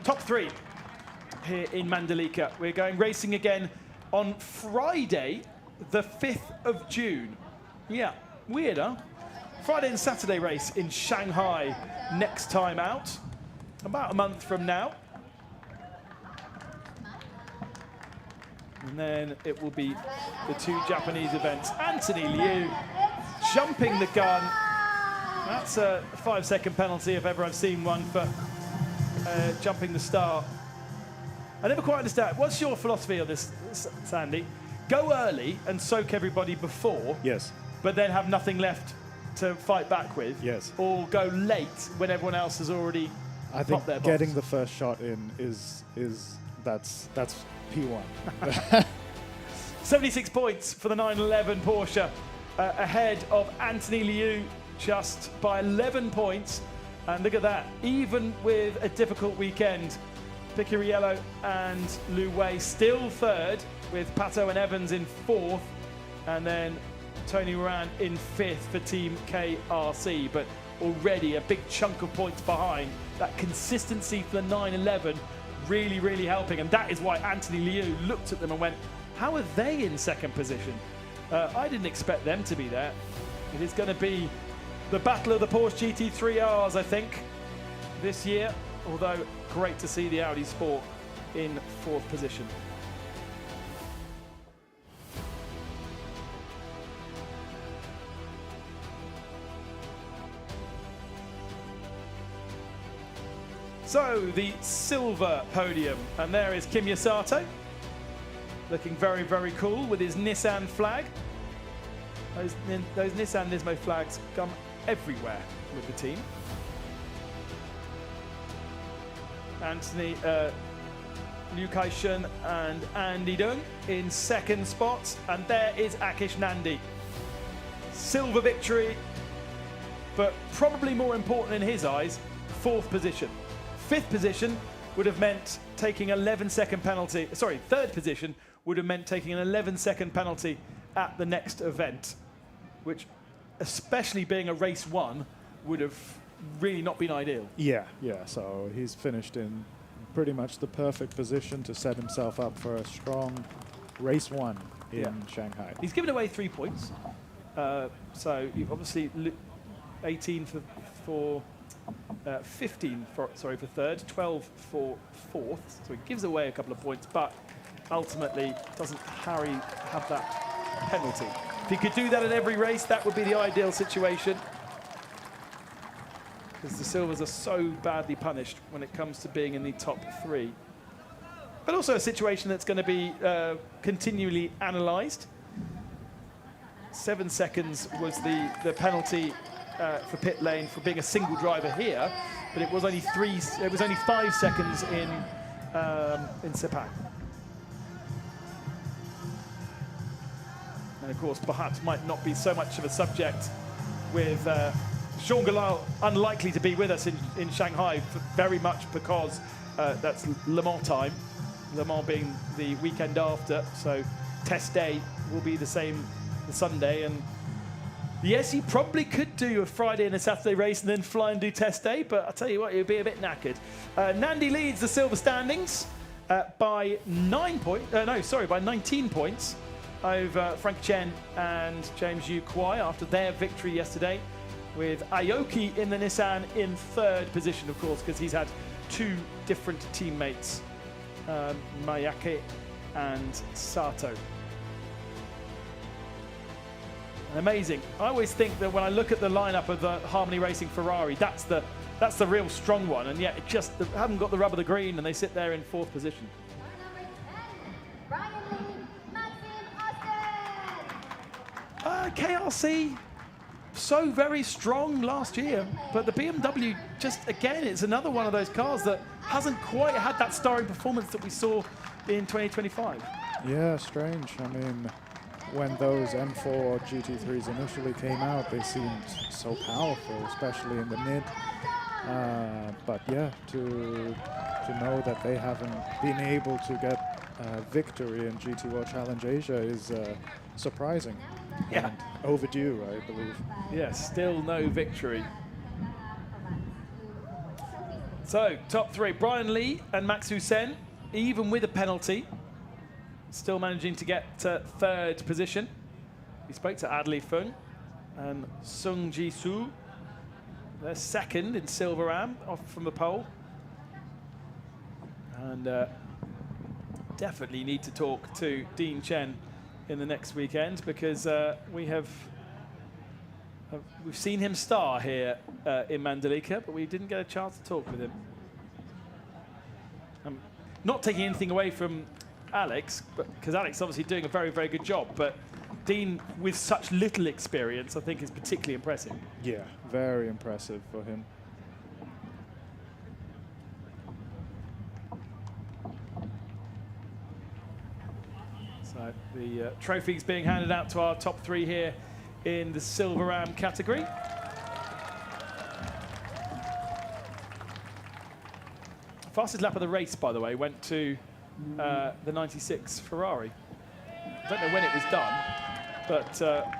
[SPEAKER 1] top 3 here in Mandalika. We're going racing again on Friday, the 5th of June. Yeah, Weird, huh? Friday and Saturday race in Shanghai next time out, about a month from now. And then it will be the 2 Japanese events. Anthony Liu jumping the gun. That's a 5-second penalty if ever I've seen one for jumping the start. I never quite understand. What's your philosophy on this, Sandy? Go early and soak everybody before.
[SPEAKER 5] Yes.
[SPEAKER 1] But then have nothing left to fight back with.
[SPEAKER 5] Yes.
[SPEAKER 1] Or go late when everyone else has already
[SPEAKER 5] I think
[SPEAKER 1] popped their
[SPEAKER 5] getting
[SPEAKER 1] box.
[SPEAKER 5] the first shot in that's P1.
[SPEAKER 1] 76 points for the 911 Porsche, ahead of Anthony Liu just by 11 points. And look at that, even with a difficult weekend, Piccirillo and Lu Wei still third, with Pato and Evans in fourth, and then Tony Moran in fifth for Team KRC. But already a big chunk of points behind. That consistency for the 911 really, really helping. And that is why Anthony Liu looked at them and went, how are they in second position? I didn't expect them to be there. It is going to be the battle of the Porsche GT3Rs, I think, this year. Although, great to see the Audi Sport in fourth position. So, the silver podium, and there is Kim Yasato, looking very, very cool with his Nissan flag. Those Nissan Nismo flags come everywhere with the team. Anthony Liu Kai-shun and Andy Dung in second spots, and there is Akish Nandi. Silver victory, but probably more important in his eyes, fourth position. Fifth position would have meant taking 11-second penalty. Sorry, third position would have meant taking an 11-second penalty at the next event, which, especially being a race one, would have really not been ideal.
[SPEAKER 5] Yeah. So he's finished in pretty much the perfect position to set himself up for a strong race one in Shanghai.
[SPEAKER 1] He's given away 3 points. So you've obviously 18 for 15 for third, 12 for fourth. So he gives away a couple of points, but ultimately doesn't Harry have that penalty. If he could do that in every race, that would be the ideal situation, because the Silvers are so badly punished when it comes to being in the top 3. But also a situation that's going to be continually analysed. 7 seconds was the penalty for pit lane for being a single driver here, but it was only 5 seconds in Sepang. And of course, perhaps might not be so much of a subject with Jean Galal unlikely to be with us in Shanghai, very much because that's Le Mans time, Le Mans being the weekend after, so test day will be the same the Sunday. And yes, he probably could do a Friday and a Saturday race and then fly and do test day, but I'll tell you what, it would be a bit knackered. Nandi leads the silver standings by 19 points over Frank Chen and James Yu Kwai after their victory yesterday, with Aoki in the Nissan in third position, of course, because he's had 2 different teammates, Mayake and Sato. Amazing. I always think that when I look at the lineup of the Harmony Racing Ferrari, that's the real strong one, and yet it just haven't got the rub of the green, and they sit there in fourth position. KRC, so very strong last year, but the BMW just, again, it's another one of those cars that hasn't quite had that starring performance that we saw in 2025.
[SPEAKER 5] Yeah, strange. I mean, when those M4 GT3s initially came out, they seemed so powerful, especially in the mid. But yeah, to know that they haven't been able to get victory in GT World Challenge Asia is surprising.
[SPEAKER 1] Yeah.
[SPEAKER 5] And overdue, I believe.
[SPEAKER 1] Yeah, still no victory. So, top 3, Brian Lee and Max Hussein, even with a penalty, still managing to get to third position. He spoke to Adley Fung, and Sung Ji-soo. They're second in Silver Am, off from the pole. And definitely need to talk to Dean Chen in the next weekend, because we've seen him star here in Mandalika, but we didn't get a chance to talk with him. Not taking anything away from Alex, because Alex is obviously doing a very, very good job, but Dean, with such little experience, I think is particularly impressive.
[SPEAKER 5] Yeah, very impressive for him.
[SPEAKER 1] So the trophies being handed out to our top 3 here in the Silver Ram category. Fastest lap of the race, by the way, went to the 96 Ferrari. I don't know when it was done, but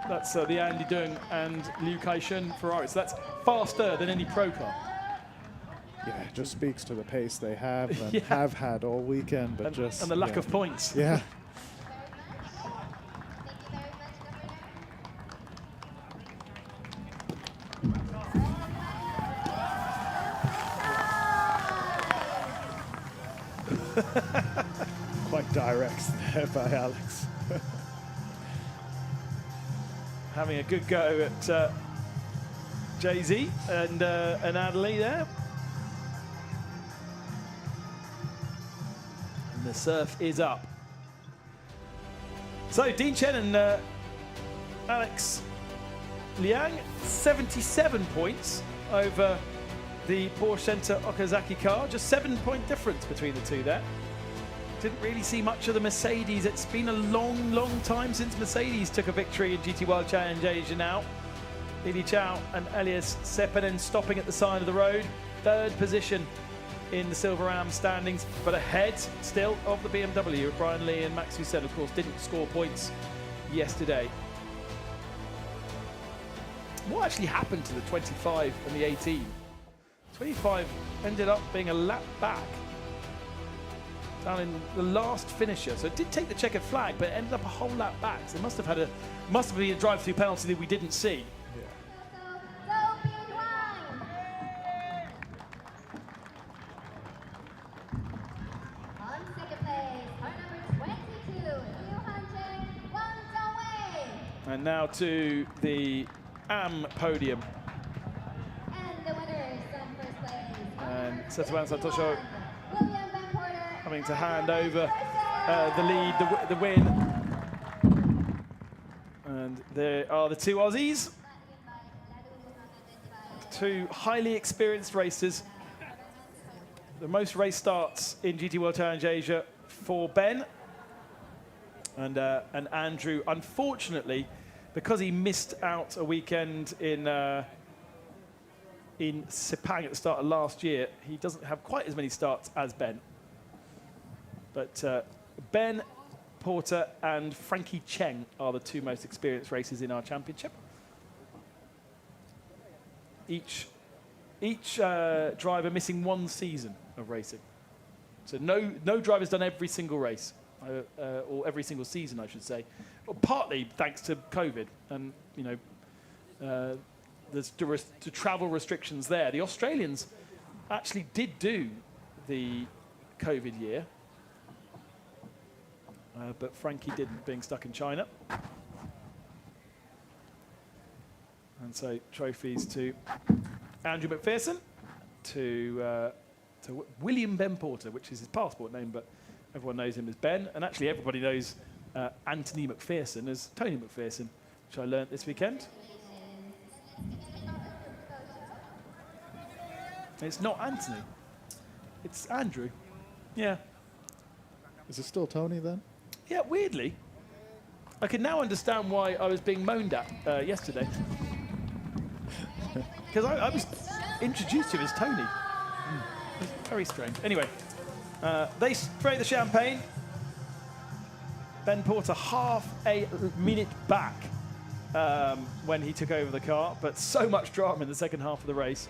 [SPEAKER 1] that's the Andy Dung and Liu Kai-shun Ferrari. So that's faster than any pro car.
[SPEAKER 5] Yeah, it just speaks to the pace they have and have had all weekend, but
[SPEAKER 1] and the lack of points.
[SPEAKER 5] Yeah. Quite direct there by Alex.
[SPEAKER 1] Having a good go at Jay-Z and Adley there. And the surf is up. So Dean Chen and Alex Liang, 77 points over the Porsche Center Okazaki car. Just 7-point difference between the two there. Didn't really see much of the Mercedes. It's been a long, long time since Mercedes took a victory in GT World Challenge Asia now. Lili Chow and Elias Seppänen stopping at the side of the road. 3rd position in the Silver Ram standings, but ahead still of the BMW. Brian Lee and Max Hussein, of course, didn't score points yesterday. What actually happened to the 25 and the 18? 25 ended up being a lap back down in the last finisher, so it did take the checkered flag, but it ended up a whole lap back. So it must have been a drive-through penalty that we didn't see. And now to the AM podium.
[SPEAKER 2] And the winners on first place.
[SPEAKER 1] And Setoban Satoshi having to hand over the lead, the win. And there are the 2 Aussies. 2 highly experienced racers. The most race starts in GT World Challenge Asia for Ben. And Andrew, unfortunately, because he missed out a weekend in Sepang at the start of last year, he doesn't have quite as many starts as Ben. But Ben Porter and Frankie Cheng are the 2 most experienced racers in our championship. Each driver missing 1 season of racing. So no driver's done every single race. Or every single season, I should say. Well, partly thanks to COVID and, you know, there's the travel restrictions there. The Australians actually did do the COVID year, but Frankie didn't, being stuck in China. And so trophies to Andrew McPherson, to William Ben Porter, which is his passport name, but everyone knows him as Ben, and actually everybody knows Anthony McPherson as Tony McPherson, which I learnt this weekend. It's not Anthony, it's Andrew. Yeah.
[SPEAKER 5] Is it still Tony then?
[SPEAKER 1] Yeah, weirdly. I can now understand why I was being moaned at yesterday. Because I was introduced to him as Tony. It's very strange. Anyway. They spray the champagne. Ben Porter half a minute back when he took over the car, but so much drama in the second half of the race.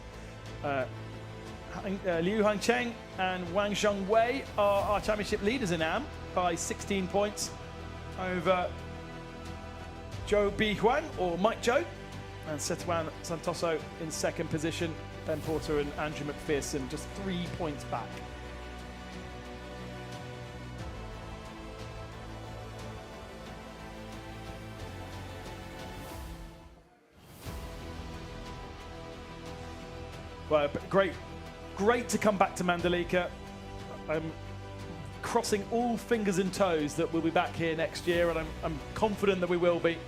[SPEAKER 1] Liu Hangcheng and Wang Zhongwei are our championship leaders in AM by 16 points over Zhou Bihuan, or Mike Zhou, and Setuan Santoso in second position. Ben Porter and Andrew McPherson just 3 points back. Well, great to come back to Mandalika. I'm crossing all fingers and toes that we'll be back here next year, and I'm confident that we will be.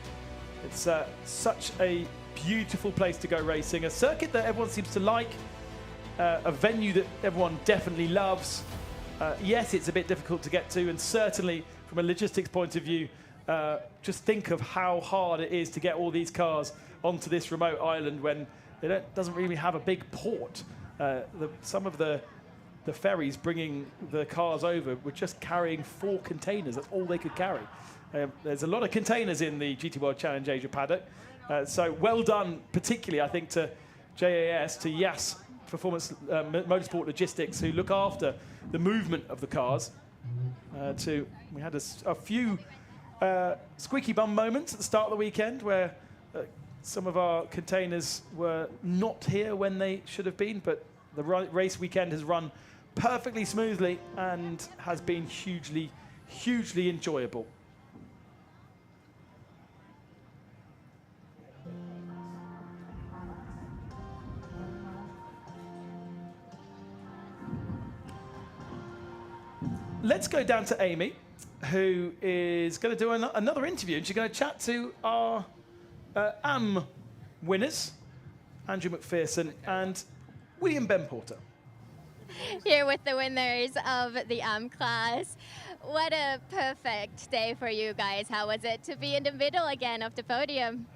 [SPEAKER 1] It's such a beautiful place to go racing, a circuit that everyone seems to like, a venue that everyone definitely loves. Yes, it's a bit difficult to get to, and certainly from a logistics point of view, just think of how hard it is to get all these cars onto this remote island when it doesn't really have a big port. Some of the ferries bringing the cars over were just carrying 4 containers. That's all they could carry. There's a lot of containers in the GT World Challenge Asia paddock. So well done, particularly, I think, to JAS, to YAS Performance Motorsport Logistics, who look after the movement of the cars. We had a few squeaky bum moments at the start of the weekend where some of our containers were not here when they should have been, but the race weekend has run perfectly smoothly and has been hugely, hugely enjoyable. Let's go down to Amy, who is going to do another interview, and she's going to chat to our AM winners, Andrew McPherson and William Ben Porter.
[SPEAKER 2] Here with the winners of the AM class. What a perfect day for you guys. How was it to be in the middle again of the podium?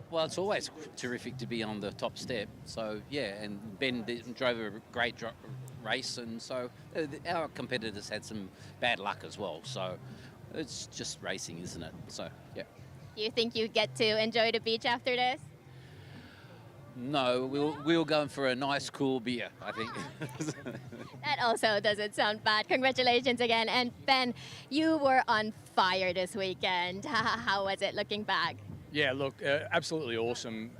[SPEAKER 13] Well, it's always terrific to be on the top step. So, yeah, and Ben drove a great race, and so our competitors had some bad luck as well. So it's just racing, isn't it? So, yeah.
[SPEAKER 2] Do you think you get to enjoy the beach after this?
[SPEAKER 13] No, we'll go for a nice, cool beer, I think.
[SPEAKER 2] That also doesn't sound bad. Congratulations again. And Ben, you were on fire this weekend. How was it looking back?
[SPEAKER 14] Yeah, look, absolutely awesome.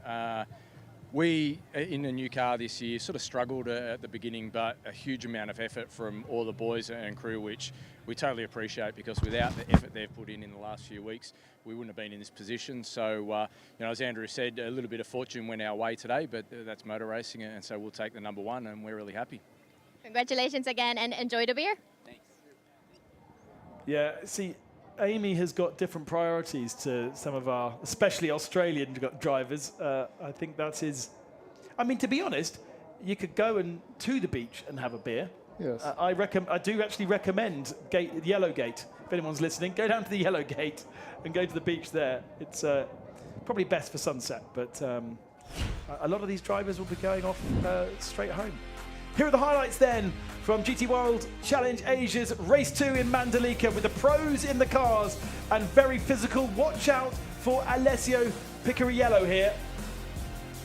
[SPEAKER 14] We, in the new car this year, sort of struggled at the beginning, but a huge amount of effort from all the boys and crew, which we totally appreciate, because without the effort they've put in the last few weeks, we wouldn't have been in this position. So, you know, as Andrew said, a little bit of fortune went our way today, but that's motor racing, and so we'll take the #1, and we're really happy.
[SPEAKER 2] Congratulations again, and enjoy the beer.
[SPEAKER 13] Thanks.
[SPEAKER 1] Yeah, see, Amy has got different priorities to some of our, especially Australian drivers. I think that's his. I mean, to be honest, you could go to the beach and have a beer.
[SPEAKER 5] Yes.
[SPEAKER 1] I do actually recommend Yellow Gate. If anyone's listening, go down to the Yellow Gate and go to the beach there. It's probably best for sunset, but a lot of these drivers will be going off straight home. Here are the highlights then from GT World Challenge Asia's Race 2 in Mandalika, with the pros in the cars and very physical. Watch out for Alessio Picariello here.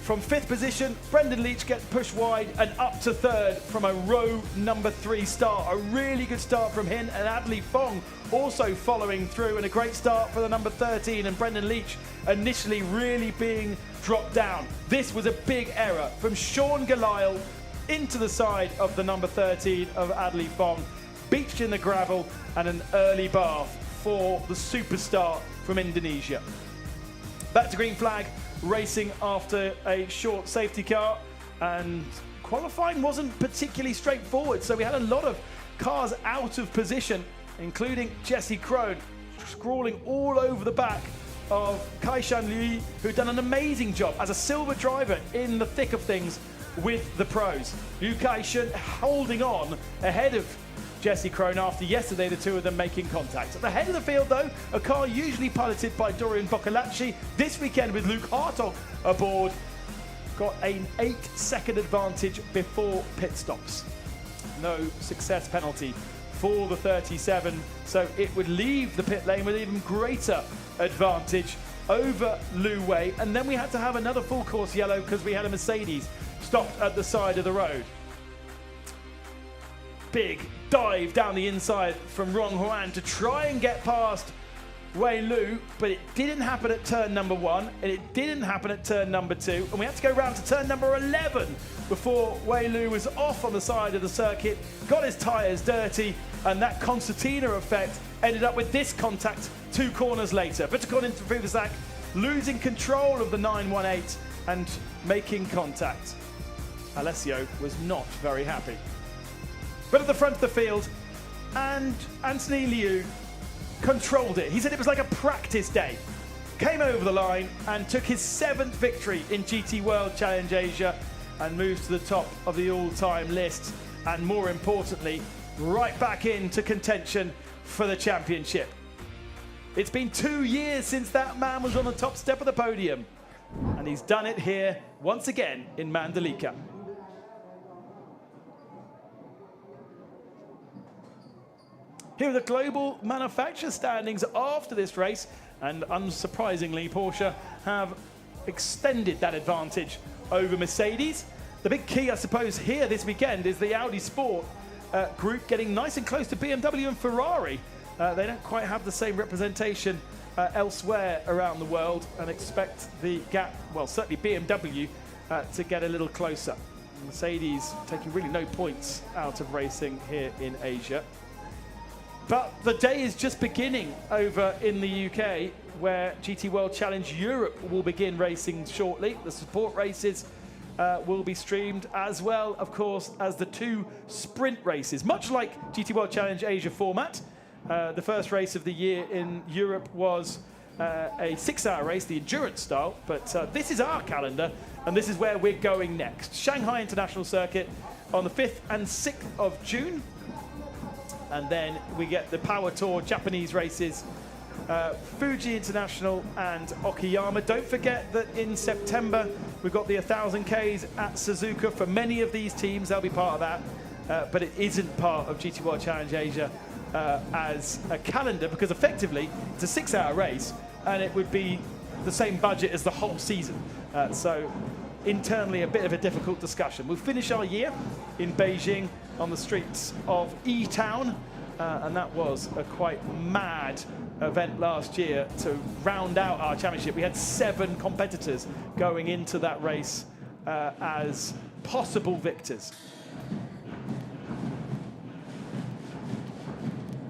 [SPEAKER 1] From 5th position, Brendan Leach gets pushed wide and up to 3rd from a row #3 start. A really good start from him, and Adley Fong also following through, and a great start for the #13, and Brendan Leach initially really being dropped down. This was a big error from Sean Galile into the side of the #13 of Adley Fong, beached in the gravel, and an early bath for the superstar from Indonesia. Back to green flag racing after a short safety car, and qualifying wasn't particularly straightforward, so we had a lot of cars out of position, including Jesse Crone scrawling all over the back of Kai-Shan Liu, who'd done an amazing job as a silver driver in the thick of things with the pros. Liu Kai-Shan holding on ahead of Jesse Crone after yesterday, the two of them making contact. At the head of the field, though, a car usually piloted by Dorian Boccolacci. This weekend, with Luke Hartog aboard, got an 8-second advantage before pit stops. No success penalty for the 37, so it would leave the pit lane with even greater advantage over Lu Wei. And then we had to have another full course yellow because we had a Mercedes stopped at the side of the road. Big dive down the inside from Rong Huan to try and get past Wei Lu, but it didn't happen at turn number 1, and it didn't happen at turn number 2, and we had to go round to turn number 11 before Wei Lu was off on the side of the circuit, got his tyres dirty, and that concertina effect ended up with this contact 2 corners later. Bittercon into through the sack, losing control of the 918 and making contact. Alessio was not very happy. But at the front of the field, and Anthony Liu controlled it. He said it was like a practice day. Came over the line and took his 7th victory in GT World Challenge Asia and moves to the top of the all-time list. And more importantly, right back into contention for the championship. It's been 2 years since that man was on the top step of the podium. And he's done it here once again in Mandalika. Here are the global manufacturer standings after this race, and unsurprisingly, Porsche have extended that advantage over Mercedes. The big key, I suppose, here this weekend is the Audi Sport group getting nice and close to BMW and Ferrari. They don't quite have the same representation elsewhere around the world, and expect the gap, well, certainly BMW, to get a little closer. Mercedes taking really no points out of racing here in Asia. But the day is just beginning over in the UK, where GT World Challenge Europe will begin racing shortly. The support races will be streamed, as well, of course, as the 2 sprint races. Much like GT World Challenge Asia format, the first race of the year in Europe was a 6-hour race, the endurance style, but this is our calendar, and this is where we're going next. Shanghai International Circuit on the 5th and 6th of June. And then we get the Power Tour Japanese races, Fuji International and Okayama. Don't forget that in September, we've got the 1,000 Ks at Suzuka. For many of these teams, they'll be part of that, but it isn't part of GT World Challenge Asia as a calendar, because effectively it's a 6-hour race, and it would be the same budget as the whole season. So internally, a bit of a difficult discussion. We'll finish our year in Beijing on the streets of E-Town, and that was a quite mad event last year to round out our championship. We had 7 competitors going into that race as possible victors.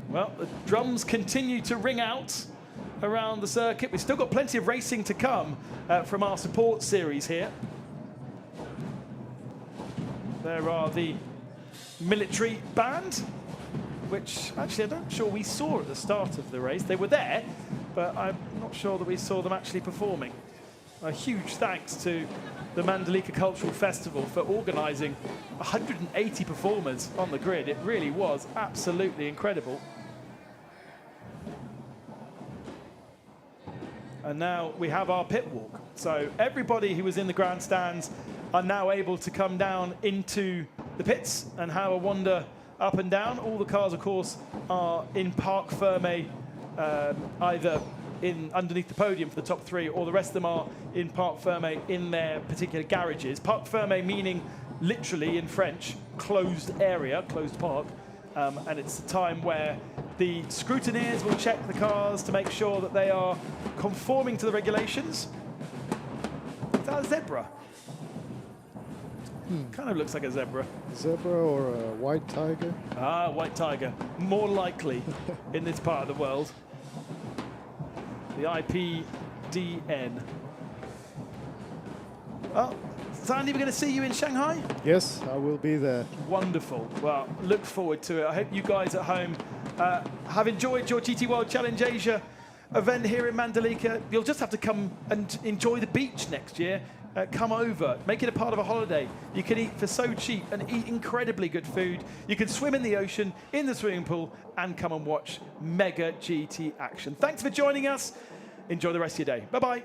[SPEAKER 1] Well, the drums continue to ring out around the circuit. We've still got plenty of racing to come from our support series here. There are the military band, which actually I'm not sure we saw at the start of the race. They were there, but I'm not sure that we saw them actually performing. A huge thanks to the Mandalika Cultural Festival for organising 180 performers on the grid. It really was absolutely incredible. And now we have our pit walk. So everybody who was in the grandstands are now able to come down into the pits and have a wander up and down. All the cars, of course, are in parc fermé, either underneath the podium for the top 3, or the rest of them are in parc fermé in their particular garages. Parc fermé meaning literally in French, closed area, closed park. And it's the time where the scrutineers will check the cars to make sure that they are conforming to the regulations. Is that a zebra? Kind of looks like a zebra.
[SPEAKER 15] Zebra or a white tiger?
[SPEAKER 1] Ah, white tiger. More likely in this part of the world. The IPDN. Oh, Sandy, we're going to see you in Shanghai?
[SPEAKER 15] Yes, I will be there.
[SPEAKER 1] Wonderful. Well, look forward to it. I hope you guys at home have enjoyed your GT World Challenge Asia event here in Mandalika. You'll just have to come and enjoy the beach next year. Come over, make it a part of a holiday. You can eat for so cheap and eat incredibly good food. You can swim in the ocean, in the swimming pool, and come and watch mega GT action. Thanks for joining us. Enjoy the rest of your day. Bye-bye.